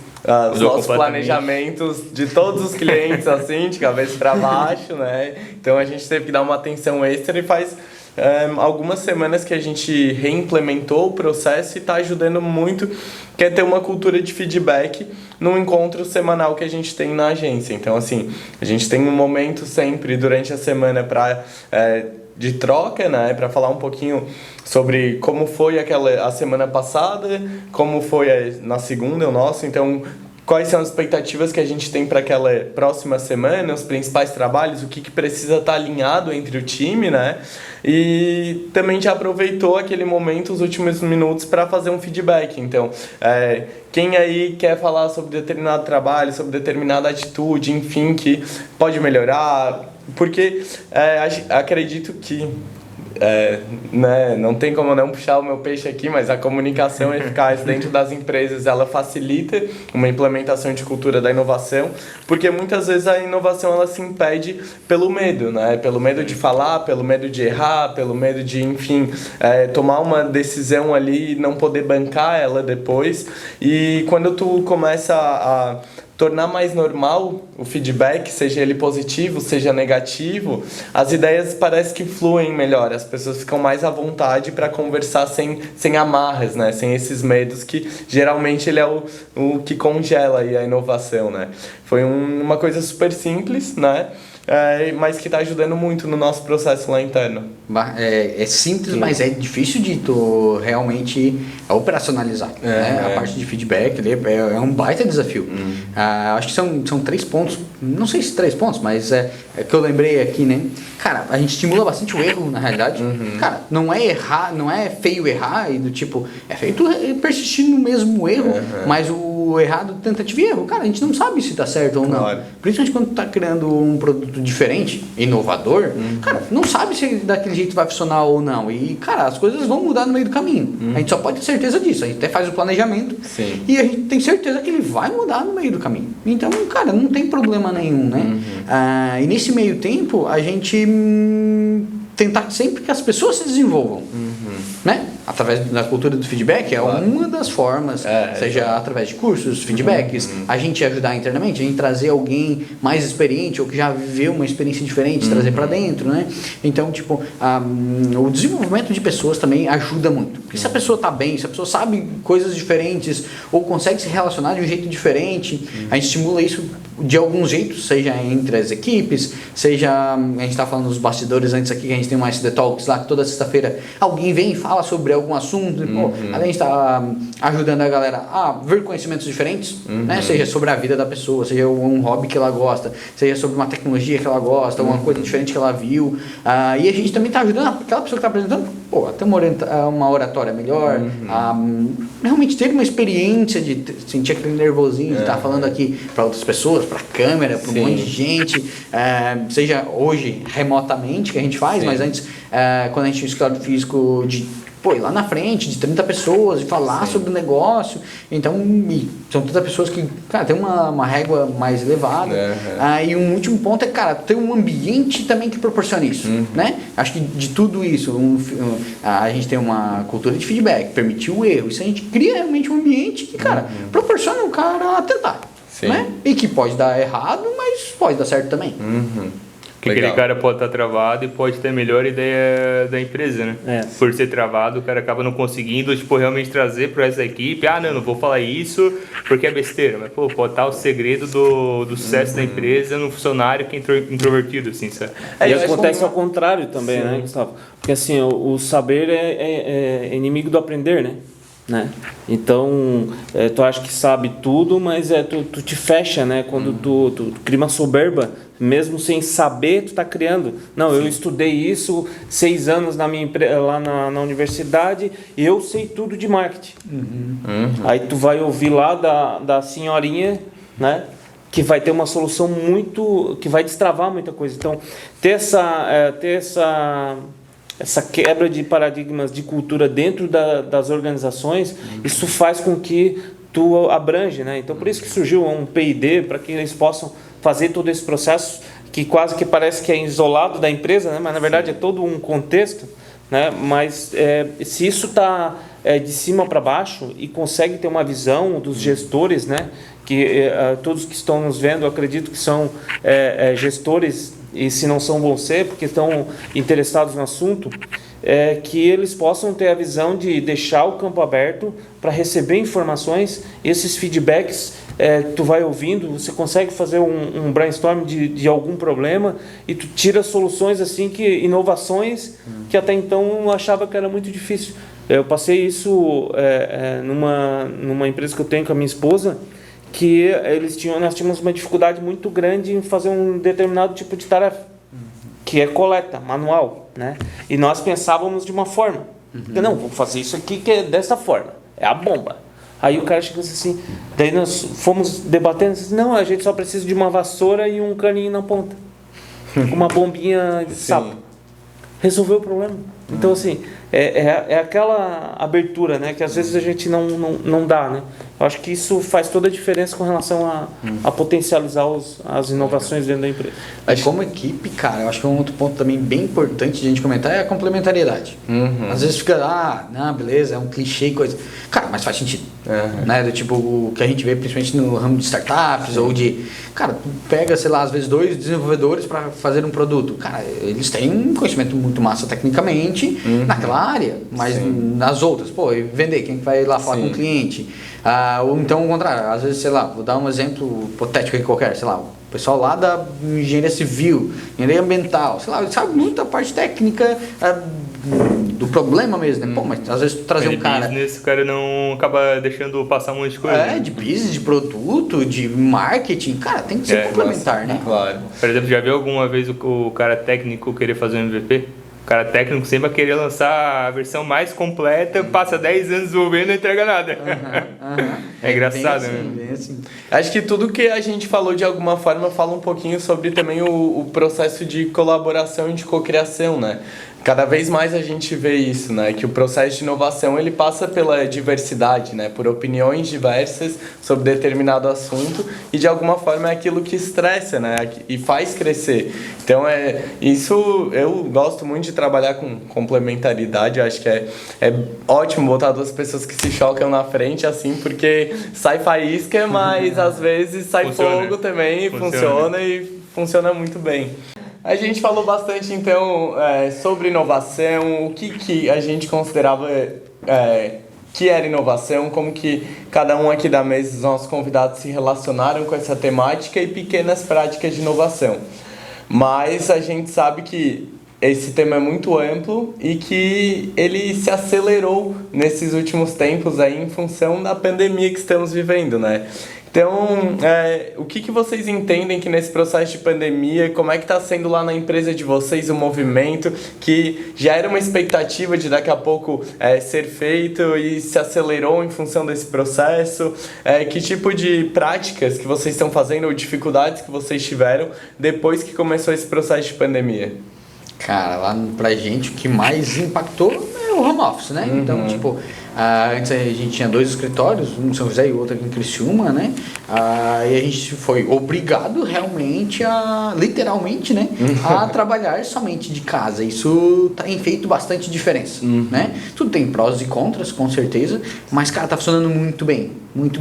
os nossos planejamentos de todos os clientes assim, de cabeça para baixo, né? Então a gente teve que dar uma atenção extra e faz algumas semanas que a gente reimplementou o processo e está ajudando muito, que é ter uma cultura de feedback no encontro semanal que a gente tem na agência. Então, assim, a gente tem um momento sempre durante a semana de troca, né, para falar um pouquinho sobre como foi a semana passada, como foi na segunda o nosso, então quais são as expectativas que a gente tem para aquela próxima semana, os principais trabalhos, o que precisa estar alinhado entre o time, né? E também já aproveitou aquele momento, os últimos minutos, para fazer um feedback. Então, quem aí quer falar sobre determinado trabalho, sobre determinada atitude, enfim, que pode melhorar, porque acredito que né, não tem como não puxar o meu peixe aqui, mas a comunicação eficaz dentro das empresas, ela facilita uma implementação de cultura da inovação, porque muitas vezes a inovação ela se impede pelo medo, né? Pelo medo de falar, pelo medo de errar, pelo medo de, enfim, tomar uma decisão ali e não poder bancar ela depois. E quando tu começa a tornar mais normal o feedback, seja ele positivo, seja negativo, as ideias parece que fluem melhor, as pessoas ficam mais à vontade para conversar sem amarras, né? Sem esses medos que geralmente ele é o que congela aí a inovação, né? Foi uma coisa super simples, né? Mas que está ajudando muito no nosso processo lá interno. É simples, mas é difícil de tu realmente operacionalizar. Né? A parte de feedback é um baita desafio. Acho que são 3 pontos, não sei se 3 pontos, mas é que eu lembrei aqui, né? Cara, a gente estimula bastante o erro, na realidade. Cara, não é errar, não é feio errar, e do tipo, é feio tu persistir no mesmo erro, mas o errado, tentativa e erro. Cara, a gente não sabe se tá certo ou não. Principalmente quando tu tá criando um produto diferente, inovador, cara, não sabe se daquele jeito vai funcionar ou não. E, cara, as coisas vão mudar no meio do caminho. A gente só pode ter certeza disso. A gente até faz o planejamento e a gente tem certeza que ele vai mudar no meio do caminho. Então, cara, não tem problema nenhum, né? E nesse meio tempo, a gente tentar sempre que as pessoas se desenvolvam, né? Através da cultura do feedback é uma das formas, seja através de cursos, feedbacks, a gente ajudar internamente, a gente trazer alguém mais experiente ou que já viveu uma experiência diferente, trazer para dentro, né? Então, tipo, o desenvolvimento de pessoas também ajuda muito. Porque se a pessoa tá bem, se a pessoa sabe coisas diferentes ou consegue se relacionar de um jeito diferente, a gente estimula isso de alguns jeitos, seja entre as equipes, seja, a gente tá falando dos bastidores antes aqui, que a gente tem um SD Talks lá, que toda sexta-feira alguém vem e fala sobre algum assunto, além de estar ajudando a galera a ver conhecimentos diferentes, né? Seja sobre a vida da pessoa, seja um hobby que ela gosta, seja sobre uma tecnologia que ela gosta, uma coisa diferente que ela viu, e a gente também está ajudando aquela pessoa que está apresentando, a ter uma oratória melhor, a realmente ter uma experiência de sentir aquele nervosinho de estar falando aqui para outras pessoas, para a câmera, para um monte de gente, seja hoje remotamente que a gente faz, mas antes, quando a gente tinha o escritório físico de ir lá na frente de 30 pessoas e falar sobre o negócio. Então, são 30 pessoas que, cara, tem uma régua mais elevada. E um último ponto é, cara, ter um ambiente também que proporcione isso, né? Acho que de tudo isso, a gente tem uma cultura de feedback, permitir o erro. Isso a gente cria realmente um ambiente que, cara, proporciona o cara a tentar, né? E que pode dar errado, mas pode dar certo também. Porque aquele cara pode estar travado e pode ter a melhor ideia da empresa, né? Por ser travado, o cara acaba não conseguindo, tipo, realmente trazer para essa equipe. Não vou falar isso porque é besteira. Mas, pode estar o segredo do sucesso da empresa no funcionário que é introvertido, assim, sabe? E acontece ao contrário também, né, Gustavo? Porque, assim, o saber é inimigo do aprender, né? Então, tu acha que sabe tudo, mas tu te fecha, né? Quando tu cria uma soberba, mesmo sem saber, tu tá criando. Não, eu estudei isso 6 anos lá na universidade e eu sei tudo de marketing. Aí tu vai ouvir lá da senhorinha, né? Que vai ter uma solução que vai destravar muita coisa. Então, ter essa quebra de paradigmas de cultura dentro das organizações, isso faz com que tu abrange, né? Então, por isso que surgiu um P&D, para que eles possam fazer todo esse processo, que quase que parece que é isolado da empresa, né? Mas, na verdade, é todo um contexto, né? Mas, se isso está de cima para baixo e consegue ter uma visão dos gestores, né? Que todos que estão nos vendo, eu acredito que são gestores, e se não são, vão ser, porque estão interessados no assunto, que eles possam ter a visão de deixar o campo aberto para receber informações, esses feedbacks, tu vai ouvindo, você consegue fazer um brainstorm de algum problema e tu tira soluções assim, inovações que até então eu achava que era muito difícil. Eu passei isso numa empresa que eu tenho com a minha esposa, que nós tínhamos uma dificuldade muito grande em fazer um determinado tipo de tarefa, que é coleta manual, né? E nós pensávamos de uma forma. Não, vamos fazer isso aqui que é dessa forma, é a bomba. Aí o cara chegou assim, daí nós fomos debatendo, não, a gente só precisa de uma vassoura e um caninho na ponta, uma bombinha de sapo. Resolveu o problema. Então, assim, é aquela abertura, né? Que às vezes a gente não dá, né? Eu acho que isso faz toda a diferença com relação a potencializar as inovações dentro da empresa. Mas como equipe, cara, eu acho que um outro ponto também bem importante de a gente comentar é a complementariedade. Às vezes fica, não, beleza, é um clichê e coisa. Cara, mas faz sentido. Né? Do tipo, o que a gente vê principalmente no ramo de startups ou de... Cara, tu pega, sei lá, às vezes 2 desenvolvedores para fazer um produto. Cara, eles têm um conhecimento muito massa tecnicamente naquela área, mas nas outras, pô, e vender, quem vai lá falar com o cliente? Ou então o contrário, às vezes, sei lá, vou dar um exemplo hipotético aqui qualquer, sei lá, o pessoal lá da engenharia civil, engenharia ambiental, sei lá, sabe muito a parte técnica do problema mesmo, né? Pô, mas às vezes tu trazer um cara... business, o cara não acaba deixando passar um monte de coisa. de business, de produto, de marketing, cara, tem que ser complementar, né? Claro. Por exemplo, já viu alguma vez o cara técnico querer fazer um MVP? O cara técnico sempre vai querer lançar a versão mais completa, passa 10 anos desenvolvendo e não entrega nada. É engraçado, bem assim, né? bem assim. Acho que tudo que a gente falou de alguma forma fala um pouquinho sobre também o processo de colaboração e de cocriação, né? Cada vez mais a gente vê isso, né? Que o processo de inovação ele passa pela diversidade, né? Por opiniões diversas sobre determinado assunto e de alguma forma é aquilo que estressa, né? E faz crescer. Então isso eu gosto muito de trabalhar com complementaridade. Eu acho que é ótimo botar 2 pessoas que se chocam na frente assim, porque sai faísca, mas às vezes sai fogo também, funciona e funciona muito bem. A gente falou bastante, então, sobre inovação, o que a gente considerava que era inovação, como que cada um aqui da mesa, os nossos convidados, se relacionaram com essa temática e pequenas práticas de inovação. Mas a gente sabe que esse tema é muito amplo e que ele se acelerou nesses últimos tempos aí em função da pandemia que estamos vivendo, né? Então, o que vocês entendem que nesse processo de pandemia, como é que está sendo lá na empresa de vocês o movimento, que já era uma expectativa de daqui a pouco ser feito e se acelerou em função desse processo? Que tipo de práticas que vocês estão fazendo ou dificuldades que vocês tiveram depois que começou esse processo de pandemia? Cara, lá pra gente o que mais impactou é o home office, né? Então, tipo, antes a gente tinha 2 escritórios, um em São José e outro aqui em Criciúma, né? E a gente foi obrigado realmente literalmente, né? A trabalhar somente de casa. Isso tem feito bastante diferença, né? Tudo tem prós e contras, com certeza, mas, cara, tá funcionando muito bem, muito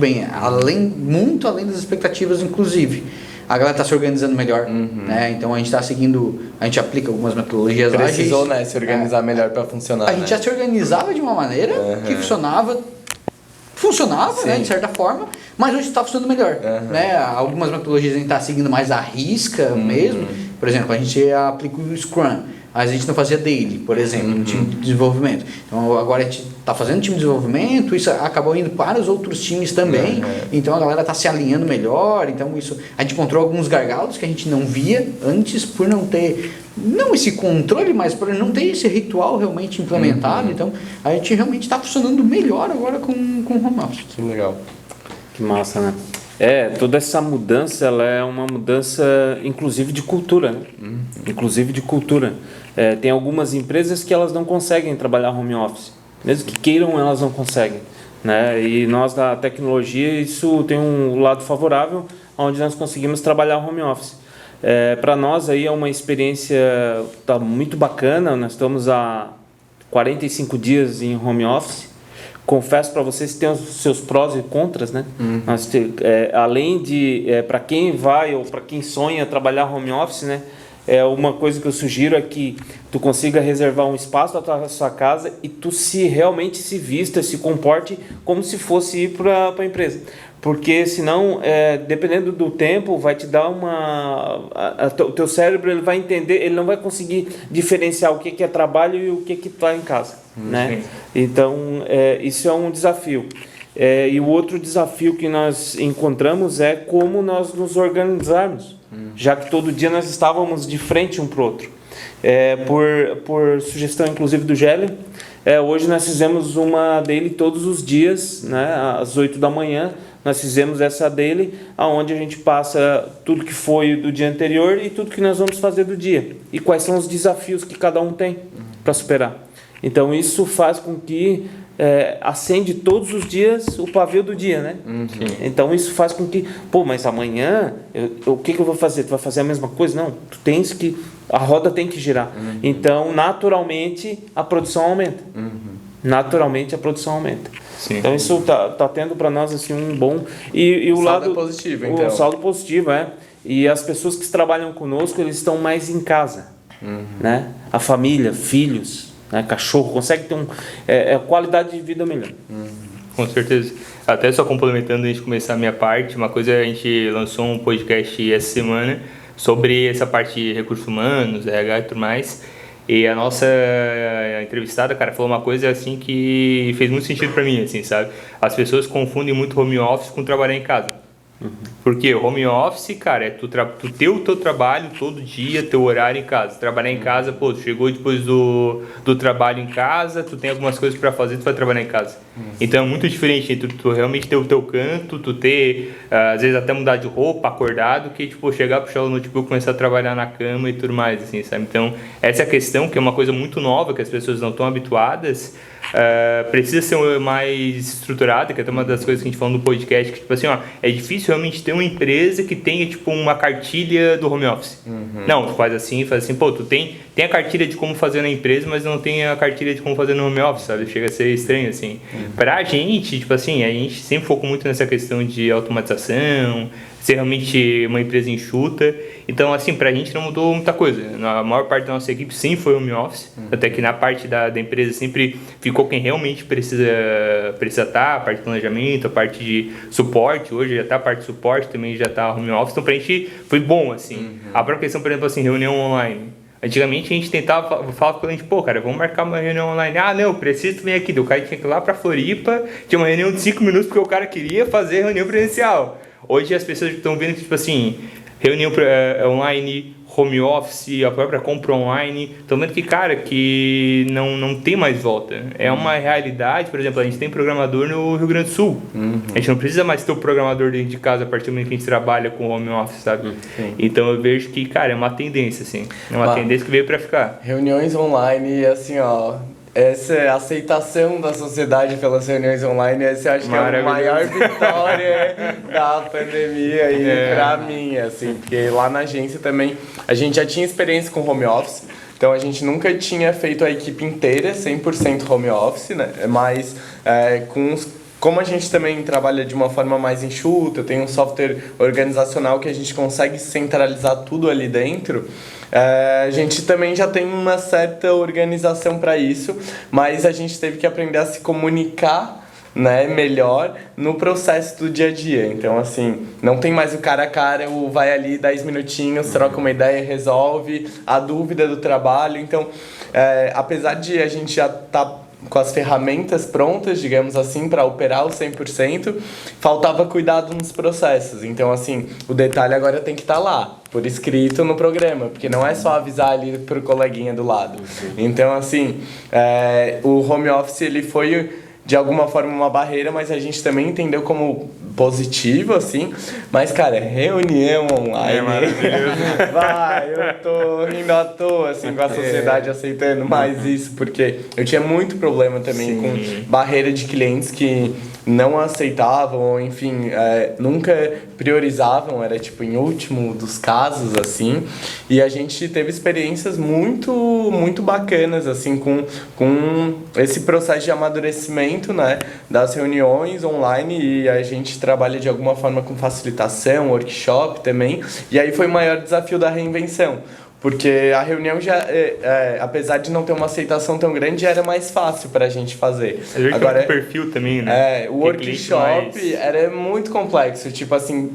além das expectativas, inclusive. A galera está se organizando melhor, né? Então a gente está seguindo, a gente aplica algumas metodologias ágeis. Precisou, né, se organizar melhor para funcionar. A gente já se organizava de uma maneira que funcionava, né, de certa forma, mas hoje está funcionando melhor, né? Algumas metodologias a gente está seguindo mais à risca mesmo. Por exemplo, a gente aplica o Scrum. A gente não fazia daily, por exemplo, no time de desenvolvimento. Então agora a gente está fazendo time de desenvolvimento, isso acabou indo para os outros times também. Então a galera está se alinhando melhor. Então isso, a gente encontrou alguns gargalos que a gente não via antes por não ter, não esse controle, mas por não ter esse ritual realmente implementado. Então a gente realmente está funcionando melhor agora com o home office. Que legal. Que massa, né? Toda essa mudança, ela é uma mudança, inclusive, de cultura, né? Inclusive de cultura. Tem algumas empresas que elas não conseguem trabalhar home office. Mesmo que queiram, elas não conseguem, né? E nós, da tecnologia, isso tem um lado favorável, onde nós conseguimos trabalhar home office. Para nós, aí, é uma experiência muito bacana. Nós estamos há 45 dias em home office. Confesso para vocês que tem os seus prós e contras, né? Além de, para quem vai ou para quem sonha trabalhar home office, né? Uma coisa que eu sugiro é que tu consiga reservar um espaço da sua casa e tu realmente se vista, se comporte como se fosse ir para a empresa. Porque senão, dependendo do tempo, vai te dar o teu cérebro ele vai entender, ele não vai conseguir diferenciar o que é trabalho e o que está em casa, né? Então, isso é um desafio. E o outro desafio que nós encontramos é como nós nos organizarmos, já que todo dia nós estávamos de frente um para o outro. Por sugestão, inclusive, do Gélio, hoje nós fizemos uma daily todos os dias, né, às 8 da manhã. Nós fizemos essa daily, onde a gente passa tudo que foi do dia anterior e tudo que nós vamos fazer do dia. E quais são os desafios que cada um tem para superar. Então isso faz com que acende todos os dias o pavio do dia, né? Então isso faz com que, mas amanhã o que eu vou fazer? Tu vai fazer a mesma coisa? Não, a roda tem que girar. Então naturalmente a produção aumenta. Naturalmente a produção aumenta. Sim. Então isso tá tendo para nós assim um bom e o saldo lado é positivo, então. O saldo positivo e as pessoas que trabalham conosco eles estão mais em casa, né? A família, filhos, né? Cachorro consegue ter qualidade de vida melhor. Com certeza. Até só complementando antes de começar a minha parte, uma coisa, a gente lançou um podcast essa semana sobre essa parte de recursos humanos, RH e tudo mais. E a nossa entrevistada, cara, falou uma coisa assim que fez muito sentido pra mim, assim, sabe? As pessoas confundem muito home office com trabalhar em casa. Porque home office, cara, é tu ter o teu trabalho todo dia, teu horário em casa. Trabalhar em casa, tu chegou depois do trabalho em casa, tu tem algumas coisas pra fazer, tu vai trabalhar em casa. Então é muito diferente entre tu realmente ter o teu canto, tu ter, às vezes até mudar de roupa, acordado, que tipo, chegar, puxar o notebook, começar a trabalhar na cama e tudo mais, assim, sabe? Então, essa é a questão, que é uma coisa muito nova, que as pessoas não estão habituadas. Precisa ser mais estruturada, que é uma das coisas que a gente falou no podcast, que tipo assim, é difícil realmente ter uma empresa que tenha tipo uma cartilha do home office. Não, tu faz assim, tu tem a cartilha de como fazer na empresa, mas não tem a cartilha de como fazer no home office, sabe? Chega a ser estranho, assim. Pra gente, tipo assim, a gente sempre focou muito nessa questão de automatização, ser realmente uma empresa enxuta. Então, assim, pra gente não mudou muita coisa. A maior parte da nossa equipe sim foi home office, até que na parte da empresa sempre ficou quem realmente precisa estar, a parte de planejamento, a parte de suporte. Hoje já tá a parte de suporte, também já tá home office. Então, pra gente foi bom, assim. A própria questão, por exemplo, assim, reunião online. Antigamente a gente tentava falar com o cliente, cara, vamos marcar uma reunião online. Ah, não, preciso vir aqui. O cara tinha que ir lá pra Floripa, tinha uma reunião de 5 minutos porque o cara queria fazer reunião presencial. Hoje as pessoas estão vendo que, tipo assim, reunião online, home office, a própria compra online, estão vendo que, cara, que não tem mais volta. É uma realidade, por exemplo, a gente tem programador no Rio Grande do Sul. A gente não precisa mais ter o programador dentro de casa a partir do momento que a gente trabalha com home office, sabe? Então eu vejo que, cara, é uma tendência, assim. É uma tendência que veio pra ficar. Reuniões online, assim, essa é a aceitação da sociedade pelas reuniões online, essa eu acho que é a maior vitória da pandemia aí pra mim, assim, porque lá na agência também a gente já tinha experiência com home office, então a gente nunca tinha feito a equipe inteira 100% home office, né, mas como a gente também trabalha de uma forma mais enxuta, tem um software organizacional que a gente consegue centralizar tudo ali dentro, a gente também já tem uma certa organização para isso, mas a gente teve que aprender a se comunicar, né, melhor no processo do dia a dia. Então, assim, não tem mais o cara a cara, vai ali 10 minutinhos, troca uma ideia, resolve a dúvida do trabalho. Então, apesar de a gente já estar com as ferramentas prontas, digamos assim, para operar o 100%, faltava cuidado nos processos. Então, assim, o detalhe agora tem que estar lá, por escrito no programa, porque não é só avisar ali pro coleguinha do lado. Então, assim, o home office, ele foi de alguma forma uma barreira, mas a gente também entendeu como positivo, assim. Mas, cara, reunião online. Eu tô rindo à toa, assim, com a sociedade aceitando mais isso, porque eu tinha muito problema também com barreira de clientes que não aceitavam, ou enfim, nunca priorizavam, era tipo em último dos casos, assim, e a gente teve experiências muito, muito bacanas, assim, com esse processo de amadurecimento, né, das reuniões online, e a gente trabalha de alguma forma com facilitação, workshop também, e aí foi o maior desafio da reinvenção. Porque a reunião já, apesar de não ter uma aceitação tão grande, era mais fácil pra gente fazer. Agora, o perfil também, né? O workshop era muito complexo, tipo assim,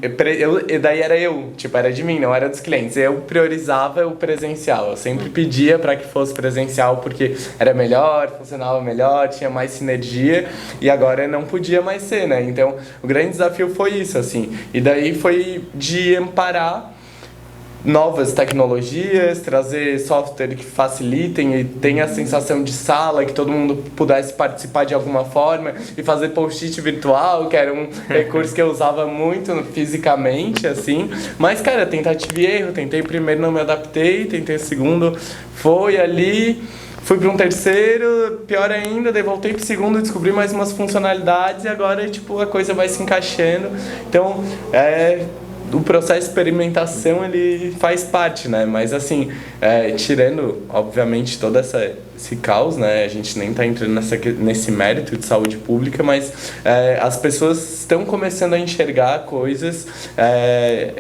daí era tipo, era de mim, não era dos clientes. Eu priorizava o presencial, eu sempre pedia pra que fosse presencial, porque era melhor, funcionava melhor, tinha mais sinergia, e agora não podia mais ser, né? Então, o grande desafio foi isso, assim. E daí foi de amparar novas tecnologias, trazer software que facilitem e tenha a sensação de sala, que todo mundo pudesse participar de alguma forma, e fazer post-it virtual, que era um recurso que eu usava muito fisicamente, assim. Mas, cara, tentativa e erro. Tentei primeiro, não me adaptei, tentei segundo, foi ali, fui para um terceiro, pior ainda, daí voltei pro segundo, descobri mais umas funcionalidades e agora, tipo, a coisa vai se encaixando. Então, o processo de experimentação, ele faz parte, né? Mas, assim, tirando, obviamente, todo esse caos, né? A gente nem tá entrando nesse mérito de saúde pública, mas as pessoas estão começando a enxergar coisas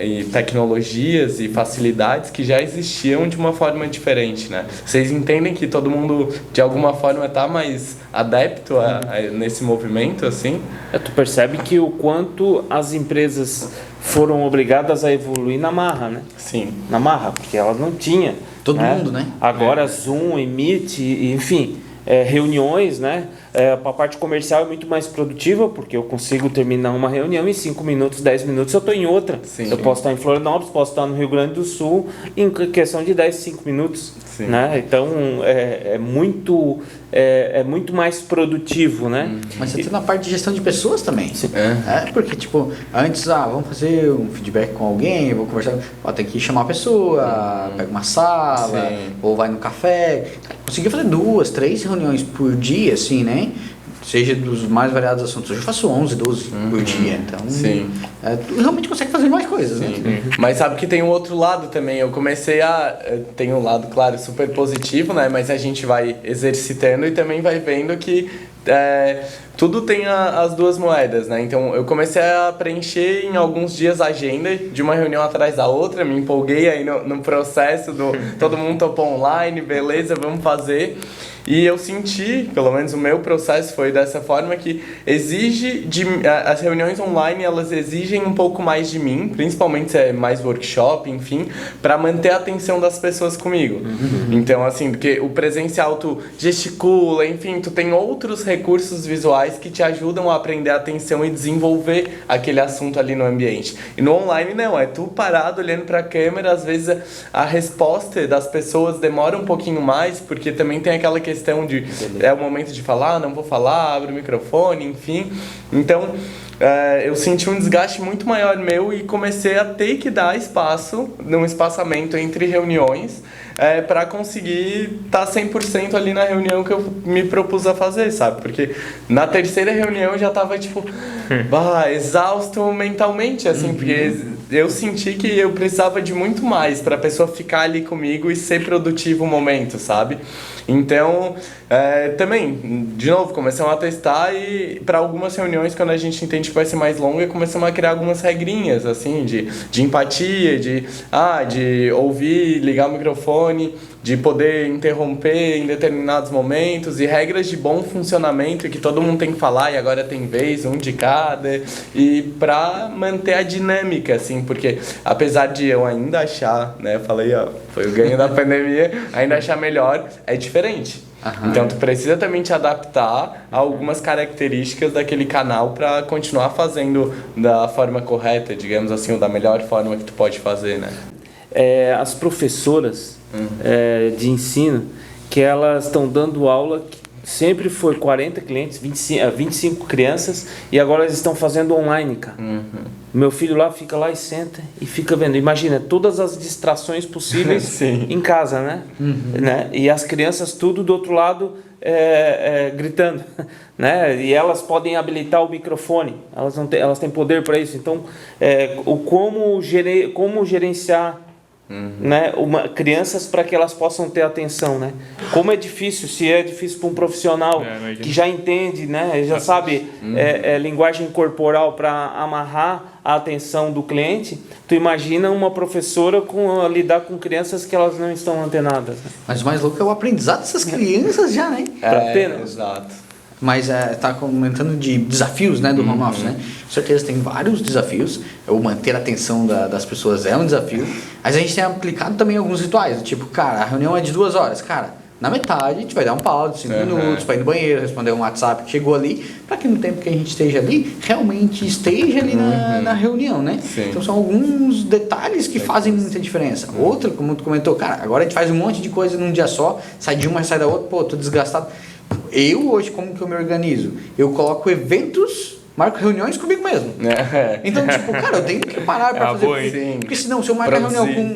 e tecnologias e facilidades que já existiam de uma forma diferente, né? Vocês entendem que todo mundo, de alguma forma, tá mais adepto nesse movimento, assim? Tu percebe que o quanto as empresas foram obrigadas a evoluir na marra, né? Sim. Na marra, porque elas não tinham. Todo mundo, né? Agora Zoom, Meet, enfim, reuniões, né? A parte comercial é muito mais produtiva, porque eu consigo terminar uma reunião em 5 minutos, 10 minutos, eu estou em outra. Sim. Eu posso estar em Florianópolis, posso estar no Rio Grande do Sul, em questão de 10, 5 minutos. Sim. Né? Então, é muito mais produtivo, né? Mas você tem na parte de gestão de pessoas também. Sim. Porque, tipo, antes, vamos fazer um feedback com alguém, vou conversar, tem que chamar a pessoa, pega uma sala, Sim. ou vai no café. Conseguia fazer 2, 3 reuniões por dia, assim, né? Seja dos mais variados assuntos. Hoje eu faço 11, 12 por dia, então Sim. Tu realmente consegue fazer mais coisas, né? Mas sabe que tem um outro lado também. Eu comecei tem um lado, claro, super positivo, né? Mas a gente vai exercitando e também vai vendo que tudo tem as duas moedas, né? Então eu comecei a preencher em alguns dias a agenda de uma reunião atrás da outra, me empolguei aí no processo todo mundo topou online, beleza, vamos fazer. E eu senti, pelo menos o meu processo foi dessa forma, que as reuniões online, elas exigem um pouco mais de mim, principalmente se é mais workshop, enfim, para manter a atenção das pessoas comigo. Então, assim, porque o presencial tu gesticula, enfim, tu tem outros recursos visuais que te ajudam a aprender a atenção e desenvolver aquele assunto ali no ambiente. E no online não, é tu parado olhando para a câmera, às vezes a resposta das pessoas demora um pouquinho mais, porque também tem aquela questão de o momento de falar, não vou falar, abre o microfone, enfim. Então, eu senti um desgaste muito maior meu e comecei a ter que dar espaço, num espaçamento entre reuniões, para conseguir estar 100% ali na reunião que eu me propus a fazer, sabe? Porque na terceira reunião eu já tava, tipo, exausto mentalmente, assim, porque eu senti que eu precisava de muito mais para a pessoa ficar ali comigo e ser produtivo o momento, sabe? Então, também, de novo, começamos a testar e para algumas reuniões, quando a gente entende que vai ser mais longa, começamos a criar algumas regrinhas, assim, de empatia, de ouvir, ligar o microfone, de poder interromper em determinados momentos e regras de bom funcionamento que todo mundo tem que falar e agora tem vez, um de cada, e para manter a dinâmica, assim, porque apesar de eu ainda achar, né, falei, foi o ganho da pandemia, ainda achar melhor, é diferente. Então tu precisa também te adaptar a algumas características daquele canal para continuar fazendo da forma correta, digamos assim, ou da melhor forma que tu pode fazer, né? As professoras de ensino, que elas estão dando aula, sempre foi 40 clientes, 25 crianças, e agora eles estão fazendo online, cara. Meu filho lá fica lá e senta e fica vendo. Imagina, todas as distrações possíveis em casa, né? Né? E as crianças tudo do outro lado gritando, né? E elas podem habilitar o microfone, elas têm poder para isso. Então, como gerenciar né, crianças para que elas possam ter atenção, né? Como é difícil, se é difícil para um profissional que já entende, né, já sabe linguagem corporal para amarrar a atenção do cliente, tu imagina uma professora lidar com crianças que elas não estão antenadas, né? Mas o mais louco é o aprendizado dessas crianças já, né? Pra ter, né? Exato. Mas tá comentando de desafios, né, do home office, né? Com certeza tem vários desafios. Manter a atenção das pessoas é um desafio. Mas a gente tem aplicado também alguns rituais. Tipo, cara, a reunião é de 2 horas. Cara, na metade a gente vai dar um pause de 5 minutos para ir no banheiro, responder um WhatsApp que chegou ali, para que no tempo que a gente esteja ali, realmente esteja ali na reunião, né? Sim. Então são alguns detalhes que fazem muita diferença. Outra, como tu comentou, cara, agora a gente faz um monte de coisa num dia só, sai de uma e sai da outra, tô desgastado. Eu hoje, como que eu me organizo? Eu coloco eventos, marco reuniões comigo mesmo. Então, tipo, cara, eu tenho que parar pra fazer. Porque senão, se eu marcar reunião com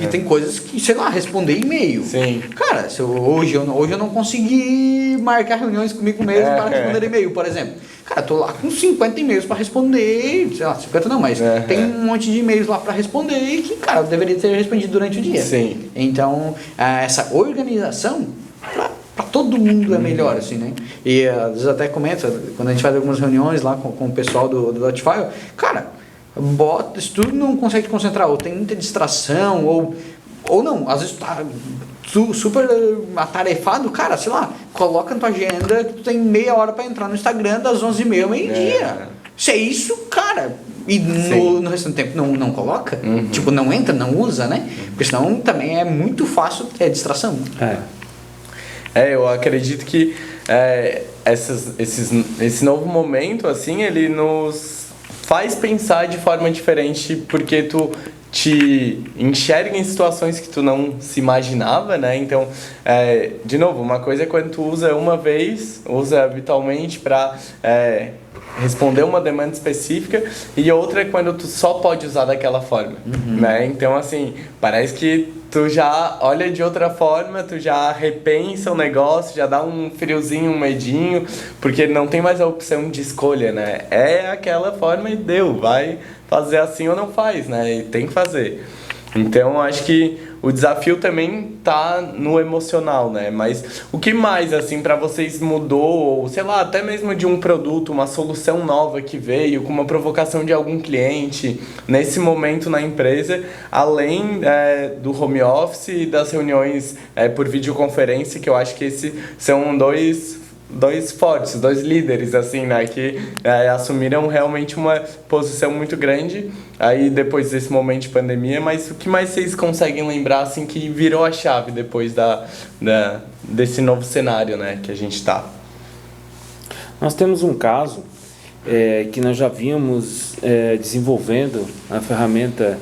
E tem coisas que, sei lá, responder e-mail. Sim. Cara, hoje eu não consegui marcar reuniões comigo mesmo para responder e-mail, por exemplo. Cara, tô lá com 50 e-mails para responder, sei lá, 50 não, mas tem um monte de e-mails lá para responder e que, cara, eu deveria ter respondido durante o dia. Sim. Então, essa organização para todo mundo é melhor, assim, né? E às vezes até comenta, quando a gente faz algumas reuniões lá com o pessoal do Dotfile, cara, se tu não consegue te concentrar, ou tem muita distração, ou não, às vezes tu tá super atarefado, cara, sei lá, coloca na tua agenda que tu tem meia hora para entrar no Instagram das 11h30 ao meio-dia. Se é isso, cara, e no restante do tempo não coloca, tipo, não entra, não usa, né? Porque senão também é muito fácil ter distração. Eu acredito que esse novo momento, assim, ele nos faz pensar de forma diferente, porque tu te enxerga em situações que tu não se imaginava, né? Então, de novo, uma coisa é quando tu usa uma vez, usa habitualmente para responder uma demanda específica, e outra é quando tu só pode usar daquela forma, né? Então, assim, parece que tu já olha de outra forma, tu já repensa o negócio, já dá um friozinho, um medinho, porque não tem mais a opção de escolha, né? É aquela forma e deu, vai fazer assim ou não faz, né? E tem que fazer. Então, acho que o desafio também tá no emocional, né? Mas o que mais, assim, para vocês mudou, ou sei lá, até mesmo de um produto, uma solução nova que veio, com uma provocação de algum cliente, nesse momento na empresa, além do home office e das reuniões por videoconferência, que eu acho que esses são dois fortes, dois líderes, assim, né, que assumiram realmente uma posição muito grande aí depois desse momento de pandemia. Mas o que mais vocês conseguem lembrar, assim, que virou a chave depois desse novo cenário, né, que a gente está? Nós temos um caso que nós já vínhamos desenvolvendo a ferramenta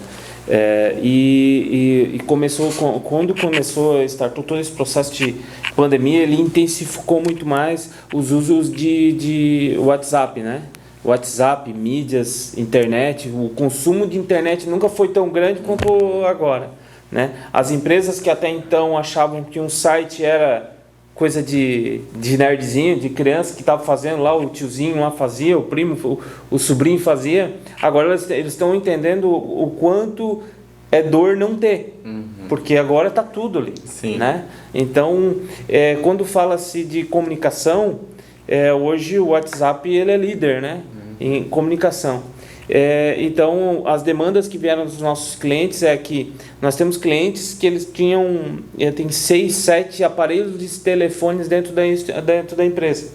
e quando começou a estar todo esse processo de pandemia, ele intensificou muito mais os usos de WhatsApp, né? WhatsApp, mídias, internet, o consumo de internet nunca foi tão grande quanto agora, né? As empresas que até então achavam que um site era coisa de nerdzinho, de criança que estava fazendo lá, o tiozinho lá fazia, o primo, o sobrinho fazia, agora eles estão entendendo o quanto é dor não ter, porque agora está tudo ali. Sim. Né? Então, quando fala-se de comunicação, hoje o WhatsApp ele é líder, né? Em comunicação. Então, as demandas que vieram dos nossos clientes é que nós temos clientes que eles tem 6, 7 aparelhos de telefones dentro da empresa.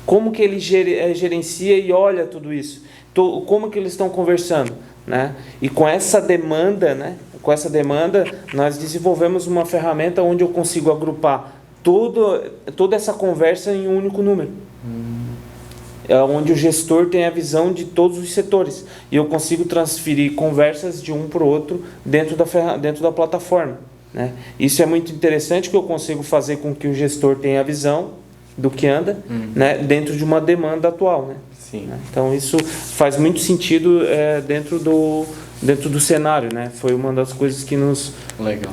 Como que ele gerencia e olha tudo isso? Como que eles estão conversando? Né? E com essa demanda, nós desenvolvemos uma ferramenta onde eu consigo agrupar toda essa conversa em um único número. Onde o gestor tem a visão de todos os setores e eu consigo transferir conversas de um para o outro dentro da plataforma, né? Isso é muito interessante, que eu consigo fazer com que o gestor tenha a visão do que anda, né, dentro de uma demanda atual, né? Sim. Então isso faz muito sentido dentro do cenário, né? Foi uma das coisas que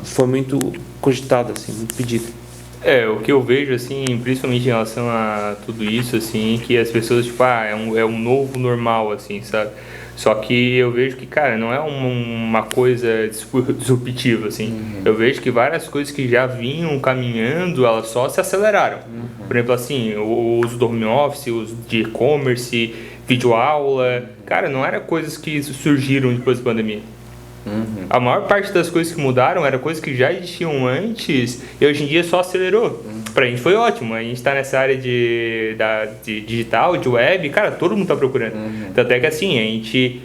foi muito cogitada, assim, muito pedida. O que eu vejo, assim, principalmente em relação a tudo isso, assim, que as pessoas, tipo, é um novo normal, assim, sabe? Só que eu vejo que, cara, não é uma coisa disruptiva, assim. Eu vejo que várias coisas que já vinham caminhando, elas só se aceleraram. Por exemplo, assim, o uso do home office, o uso de e-commerce, videoaula, cara, não era coisas que surgiram depois da pandemia. A maior parte das coisas que mudaram era coisas que já existiam antes e hoje em dia só acelerou. Pra gente foi ótimo, a gente tá nessa área de digital, de web, cara, todo mundo tá procurando. Tanto é que assim, a gente,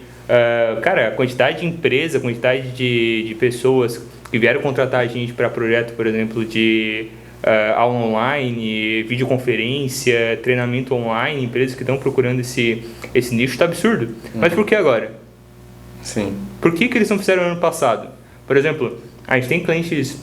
cara, a quantidade de empresa, a quantidade de pessoas que vieram contratar a gente para projeto, por exemplo, de aula online, videoconferência, treinamento online, empresas que estão procurando esse nicho, tá absurdo. Mas por que agora? Sim. Por que eles não fizeram ano passado? Por exemplo, a gente tem clientes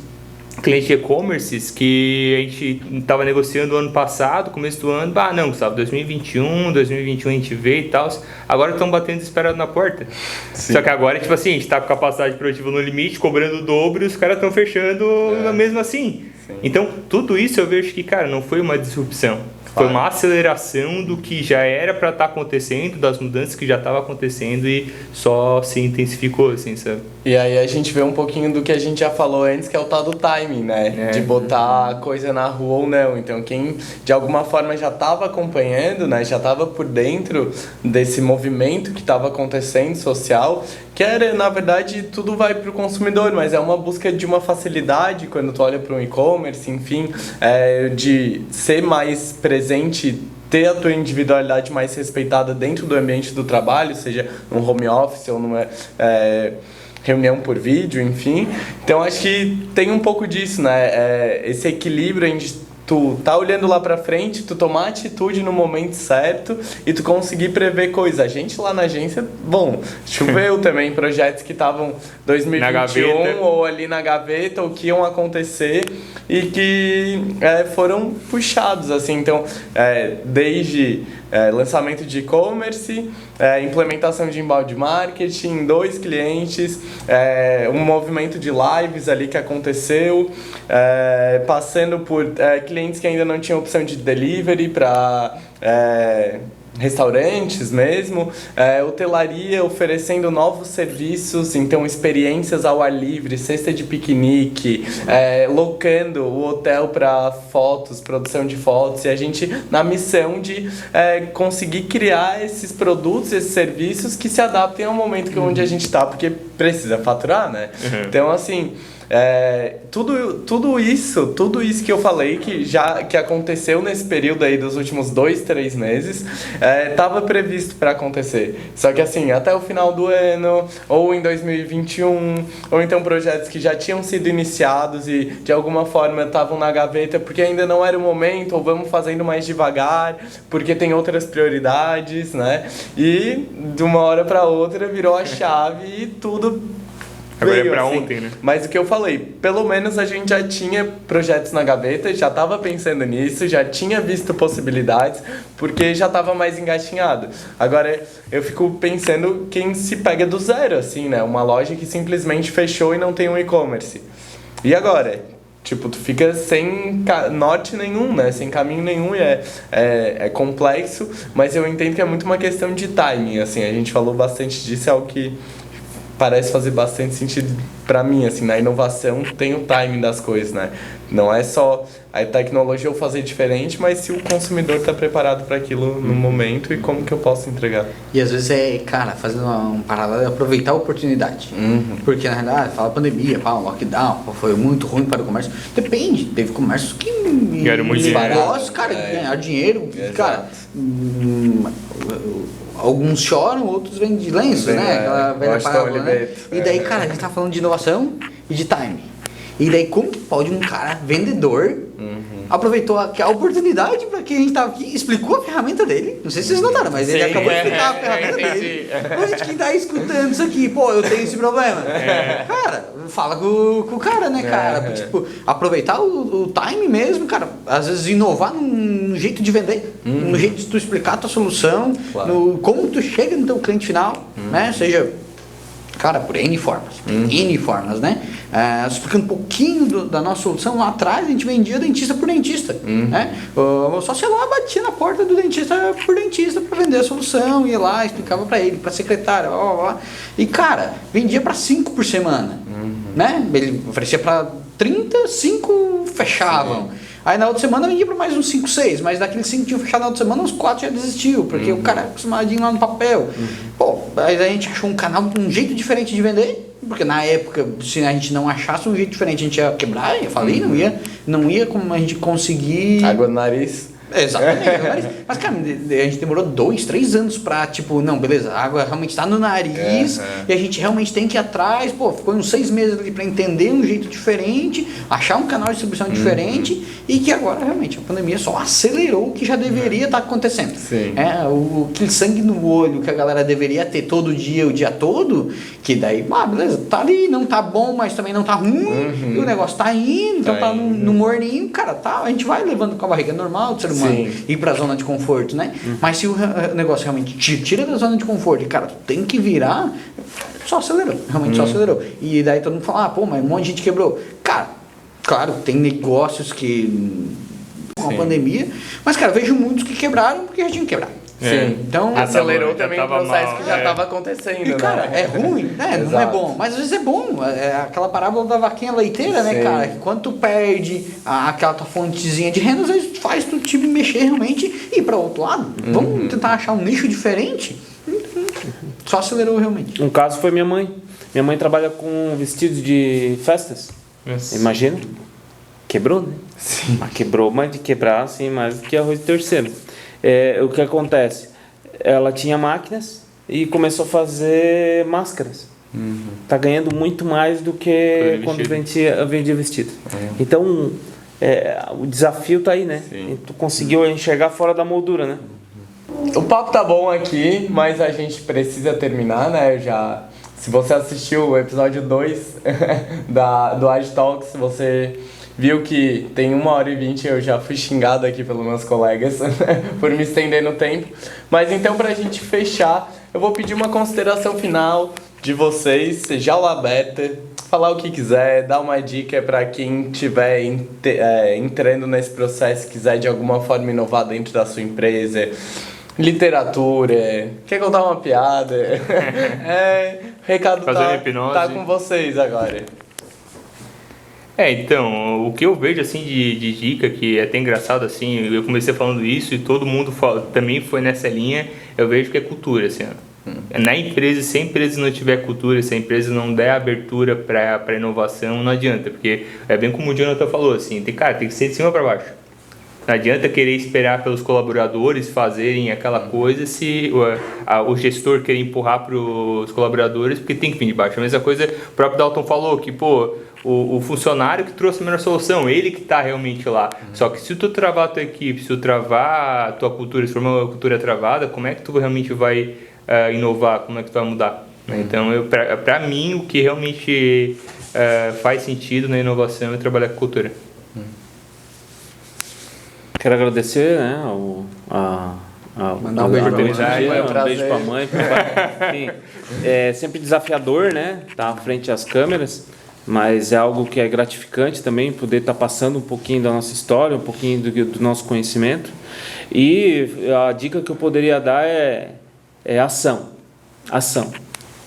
clientes de e-commerces que a gente estava negociando o ano passado, começo do ano, não, Gustavo, 2021 a gente vê e tal, agora estão batendo desesperado na porta. Sim. Só que agora, tipo assim, a gente está com capacidade produtiva no limite, cobrando o dobro e os caras estão fechando mesmo assim. Sim. Então, tudo isso eu vejo que, cara, não foi uma disrupção. Foi uma aceleração do que já era para estar acontecendo, das mudanças que já estavam acontecendo e só se intensificou, assim, sabe? E aí a gente vê um pouquinho do que a gente já falou antes, que é o tal do timing, né? De botar a coisa na rua ou não. Então quem de alguma forma já estava acompanhando, né? Já estava por dentro desse movimento que estava acontecendo social, que era, na verdade, tudo vai para o consumidor, mas é uma busca de uma facilidade quando tu olha para um e-commerce, enfim, de ser mais presente, ter a tua individualidade mais respeitada dentro do ambiente do trabalho, seja num home office ou numa reunião por vídeo, enfim. Então acho que tem um pouco disso, né? Esse equilíbrio entre tu tá olhando lá pra frente, tu tomar atitude no momento certo e tu conseguir prever coisas. A gente lá na agência, bom, choveu também projetos que estavam 2021 ou ali na gaveta ou que iam acontecer e que foram puxados, assim. Então, desde lançamento de e-commerce, implementação de inbound marketing, 2 clientes, um movimento de lives ali que aconteceu, passando por clientes que ainda não tinham opção de delivery para restaurantes mesmo, hotelaria oferecendo novos serviços, então experiências ao ar livre, cesta de piquenique, locando o hotel para fotos, produção de fotos, e a gente na missão de conseguir criar esses produtos, esses serviços que se adaptem ao momento onde a gente está, porque precisa faturar, né? Então, assim, tudo isso que eu falei que aconteceu nesse período aí dos últimos 2, 3 meses estava previsto para acontecer, só que assim, até o final do ano ou em 2021, ou então projetos que já tinham sido iniciados e de alguma forma estavam na gaveta porque ainda não era o momento, ou vamos fazendo mais devagar porque tem outras prioridades, né? E de uma hora para outra virou a chave e tudo agora veio, é pra assim. ontem, né? Mas o que eu falei, pelo menos a gente já tinha projetos na gaveta, já estava pensando nisso, já tinha visto possibilidades, porque já estava mais engatinhado. Agora, eu fico pensando quem se pega do zero, assim, né? Uma loja que simplesmente fechou e não tem um e-commerce. E agora? Tipo, tu fica sem norte nenhum, né? Sem caminho nenhum e é complexo, mas eu entendo que é muito uma questão de timing, assim. A gente falou bastante disso, é algo que parece fazer bastante sentido pra mim, assim, na inovação tem o timing das coisas, né? Não é só a tecnologia eu fazer diferente, mas se o consumidor tá preparado para aquilo no momento e como que eu posso entregar. E às vezes cara, fazendo um paralelo, aproveitar a oportunidade. Porque na realidade, fala pandemia, fala lockdown, foi muito ruim para o comércio. Depende, teve comércio que ganharam muito dinheiro. Negócio, cara, ganhar dinheiro, cara. Alguns choram, outros vêm de lenço, né? Aquela velha parábola, né? E daí, cara, a gente tá falando de inovação e de timing. E daí, como que pode um cara vendedor aproveitou a oportunidade para que a gente tava aqui, explicou a ferramenta dele. Não sei se vocês notaram, mas ele acabou de explicar a ferramenta dele. Pra quem tá escutando isso aqui, pô, eu tenho esse problema. Cara, fala com o cara, né, cara? Tipo, aproveitar o time mesmo, cara. Às vezes inovar num jeito de vender, num jeito de tu explicar a tua solução, no como tu chega no teu cliente final, né? Seja, cara, por N formas, né? Explicando um pouquinho da nossa solução, lá atrás a gente vendia dentista por dentista, né? Só sei lá, batia na porta do dentista por dentista para vender a solução, ia lá, explicava para ele, para secretária, e cara, vendia para 5 por semana, né? Ele oferecia para 30, 5 fechavam. Aí na outra semana vendia para mais uns 5, 6, mas daqueles 5 que tinham fechado na outra semana, uns 4 já desistiu, porque o cara é acostumadinho lá no papel. Pô, aí a gente achou um canal, um jeito diferente de vender, porque na época, se a gente não achasse um jeito diferente, a gente ia quebrar, ia falir, não ia como a gente conseguir... Água no nariz. Exatamente. Mas, cara, a gente demorou 2, 3 anos pra, tipo, não, beleza, a água realmente tá no nariz e a gente realmente tem que ir atrás. Pô, ficou uns 6 meses ali pra entender um jeito diferente, achar um canal de distribuição diferente e que agora, realmente, a pandemia só acelerou o que já deveria estar acontecendo. Sim. Aquele sangue no olho que a galera deveria ter todo dia, o dia todo, que daí, beleza, tá ali, não tá bom, mas também não tá ruim, e o negócio tá indo, então tá no morninho, cara, tá, a gente vai levando com a barriga normal do ser humano, ir pra zona de conforto, né? Mas se o negócio realmente te tira da zona de conforto e, cara, tu tem que virar, só acelerou, realmente só acelerou. E daí todo mundo fala, mas um monte de gente quebrou. Cara, claro, tem negócios que com a pandemia, mas, cara, vejo muitos que quebraram porque já tinham quebrado. Sim. Então, acelerou também o processo mal, que já estava acontecendo, e, cara, né? é ruim, né? Não é bom, mas às vezes é bom. É aquela parábola da vaquinha leiteira, né, cara? Que quando tu perde aquela tua fontezinha de renda, às vezes faz tu te mexer realmente e ir para outro lado. Vamos tentar achar um nicho diferente. Só acelerou realmente. Um caso foi minha mãe. Minha mãe trabalha com vestidos de festas. Imagina. Quebrou, né? Sim. Mas quebrou, mas de quebrar, assim, mais do que arroz de terceiro. O que acontece? Ela tinha máquinas e começou a fazer máscaras. Tá ganhando muito mais do que quando vendia vestido. Então, o desafio tá aí, né? E tu conseguiu enxergar fora da moldura, né? O papo tá bom aqui, mas a gente precisa terminar, né? Se você assistiu o episódio 2 do Age Talks, você viu que tem 1h20, eu já fui xingado aqui pelos meus colegas por me estender no tempo. Mas então, pra gente fechar, eu vou pedir uma consideração final de vocês, jaula aberta, falar o que quiser, dar uma dica para quem estiver entrando nesse processo, quiser de alguma forma inovar dentro da sua empresa. Literatura, quer contar uma piada? O recado tá com vocês agora. Então, o que eu vejo assim de dica, que é até engraçado assim, eu comecei falando isso e todo mundo também foi nessa linha, eu vejo que é cultura, assim, na empresa, se a empresa não tiver cultura, se a empresa não der abertura para inovação, não adianta, porque é bem como o Jonathan falou, assim, tem que ser de cima para baixo. Não adianta querer esperar pelos colaboradores fazerem aquela coisa se o gestor querer empurrar para os colaboradores, porque tem que vir de baixo. A mesma coisa, o próprio Dalton falou, que o funcionário que trouxe a melhor solução, ele que está realmente lá. Só que se tu travar a tua equipe, se tu travar a tua cultura, se for uma cultura travada, como é que tu realmente vai inovar, como é que tu vai mudar? Então, para mim, o que realmente faz sentido na inovação é trabalhar com cultura. Quero agradecer, né, mandar um beijo pra mãe, um beijo pra mãe, pro pai. Enfim, é sempre desafiador, né, estar à frente às câmeras, mas é algo que é gratificante também, poder estar passando um pouquinho da nossa história, um pouquinho do nosso conhecimento. E a dica que eu poderia dar é ação.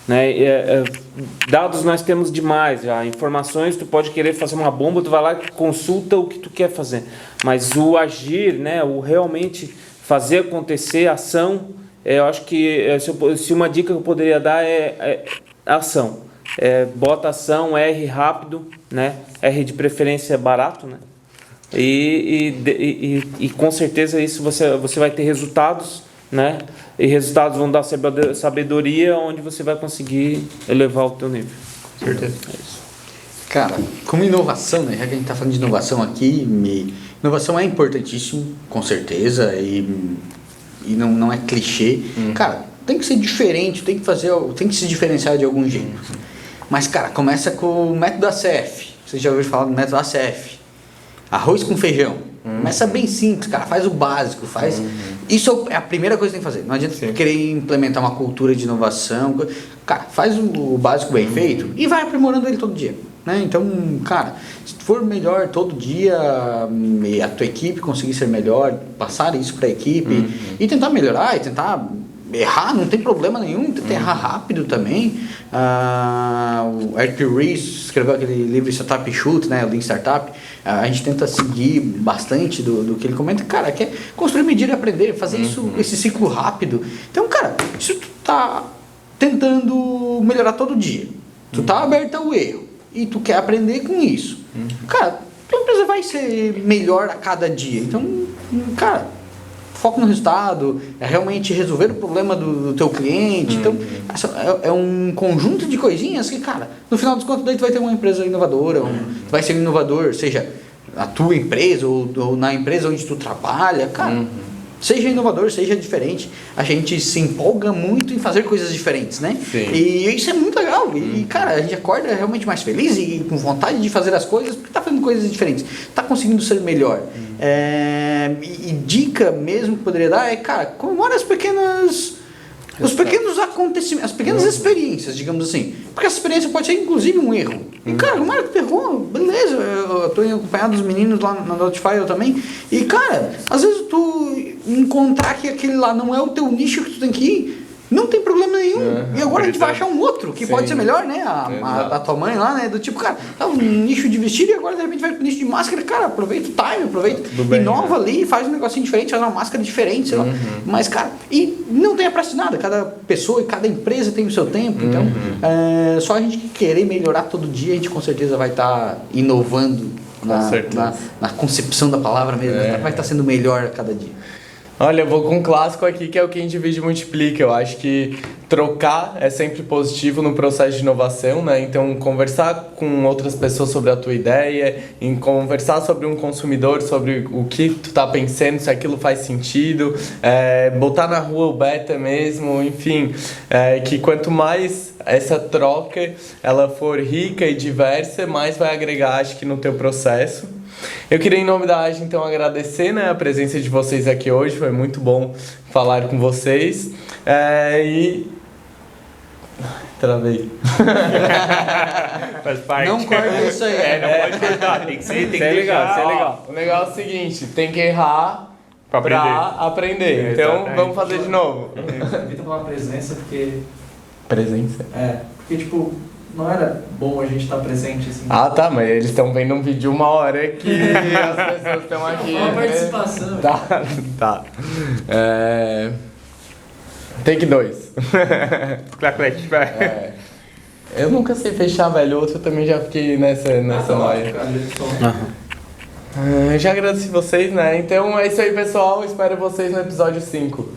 Né? Dados nós temos demais já, informações, tu pode querer fazer uma bomba, tu vai lá e consulta o que tu quer fazer, mas o agir, né, o realmente fazer acontecer, ação, eu acho que se uma dica que eu poderia dar é ação, bota ação, R rápido, né, R de preferência barato, né, e com certeza isso você vai ter resultados, né? E resultados vão dar sabedoria, onde você vai conseguir elevar o teu nível. Certeza. É isso. Cara, como inovação, né? Já que a gente está falando de inovação aqui, inovação é importantíssimo, com certeza, e não é clichê. Cara, tem que ser diferente, tem que se diferenciar de algum jeito. Mas, cara, começa com o método ACF. Você já ouviu falar do método ACF? Arroz com feijão. Começa bem simples, cara. Faz o básico, faz... Isso é a primeira coisa que tem que fazer. Não adianta querer implementar uma cultura de inovação. Cara, faz o básico bem feito e vai aprimorando ele todo dia. Né? Então, cara, se for melhor todo dia, a tua equipe conseguir ser melhor, passar isso para a equipe e tentar melhorar e tentar errar, não tem problema nenhum, tentar errar rápido também. O Eric Ries escreveu aquele livro Startup Shoot, né, o Lean Startup. A gente tenta seguir bastante do que ele comenta. Cara, quer construir, medir e aprender, fazer esse ciclo rápido. Então, cara, se tu tá tentando melhorar todo dia, tu tá aberto ao erro e tu quer aprender com isso, cara, tua empresa vai ser melhor a cada dia. Então, cara, foco no resultado, é realmente resolver o problema do teu cliente. Então, é um conjunto de coisinhas que, cara, no final dos contos, daí tu vai ter uma empresa inovadora, tu vai ser um inovador, seja a tua empresa ou na empresa onde tu trabalha, cara. Seja inovador, seja diferente. A gente se empolga muito em fazer coisas diferentes, né? Sim. E isso é muito legal. E, cara, a gente acorda realmente mais feliz e com vontade de fazer as coisas porque tá fazendo coisas diferentes. Tá conseguindo ser melhor. E dica mesmo que poderia dar é, cara, comemora os pequenos acontecimentos, as pequenas experiências, digamos assim. Porque essa experiência pode ser, inclusive, um erro. E, cara, como é que tu errou? Beleza, eu tô acompanhado dos meninos lá na Notify também. E, cara, às vezes tu encontrar que aquele lá não é o teu nicho que tu tem que ir, não tem problema nenhum. E agora a gente vai achar um outro que pode ser melhor, né? A tua mãe lá, né? Do tipo, cara, tá um nicho de vestido e agora de repente vai pro nicho de máscara. Cara, aproveita o time, inova ali, faz um negocinho diferente, faz uma máscara diferente, sei lá. Mas, cara, e não tenha pressa de nada. Cada pessoa e cada empresa tem o seu tempo. Então, só a gente querer melhorar todo dia, a gente com certeza vai estar inovando na concepção da palavra mesmo. Vai estar sendo melhor a cada dia. Olha, eu vou com um clássico aqui que é o que divide e multiplica. Eu acho que trocar é sempre positivo no processo de inovação, né? Então, conversar com outras pessoas sobre a tua ideia, em conversar sobre um consumidor, sobre o que tu tá pensando, se aquilo faz sentido, botar na rua o beta mesmo, enfim, que quanto mais essa troca ela for rica e diversa, mais vai agregar, acho que, no teu processo. Eu queria, em nome da AGE, então, agradecer, né, a presença de vocês aqui hoje. Foi muito bom falar com vocês. Travei. Faz parte. Não corta isso aí. Não pode cortar. Tem que ser legal, isso é legal. O negócio é o seguinte, tem que errar pra aprender. Então, exatamente. vamos fazer de novo. Evita falar presença, porque... Presença? Porque, tipo, não era bom a gente estar presente, assim. Ah, tá, mas eles estão vendo um vídeo de 1 hora que as pessoas estão aqui. Uma participação. Tá. Take 2. Claclete, vai. Eu nunca sei fechar, velho. Outro eu também já fiquei nessa noia. Já agradeci vocês, né? Então é isso aí, pessoal. Espero vocês no episódio 5.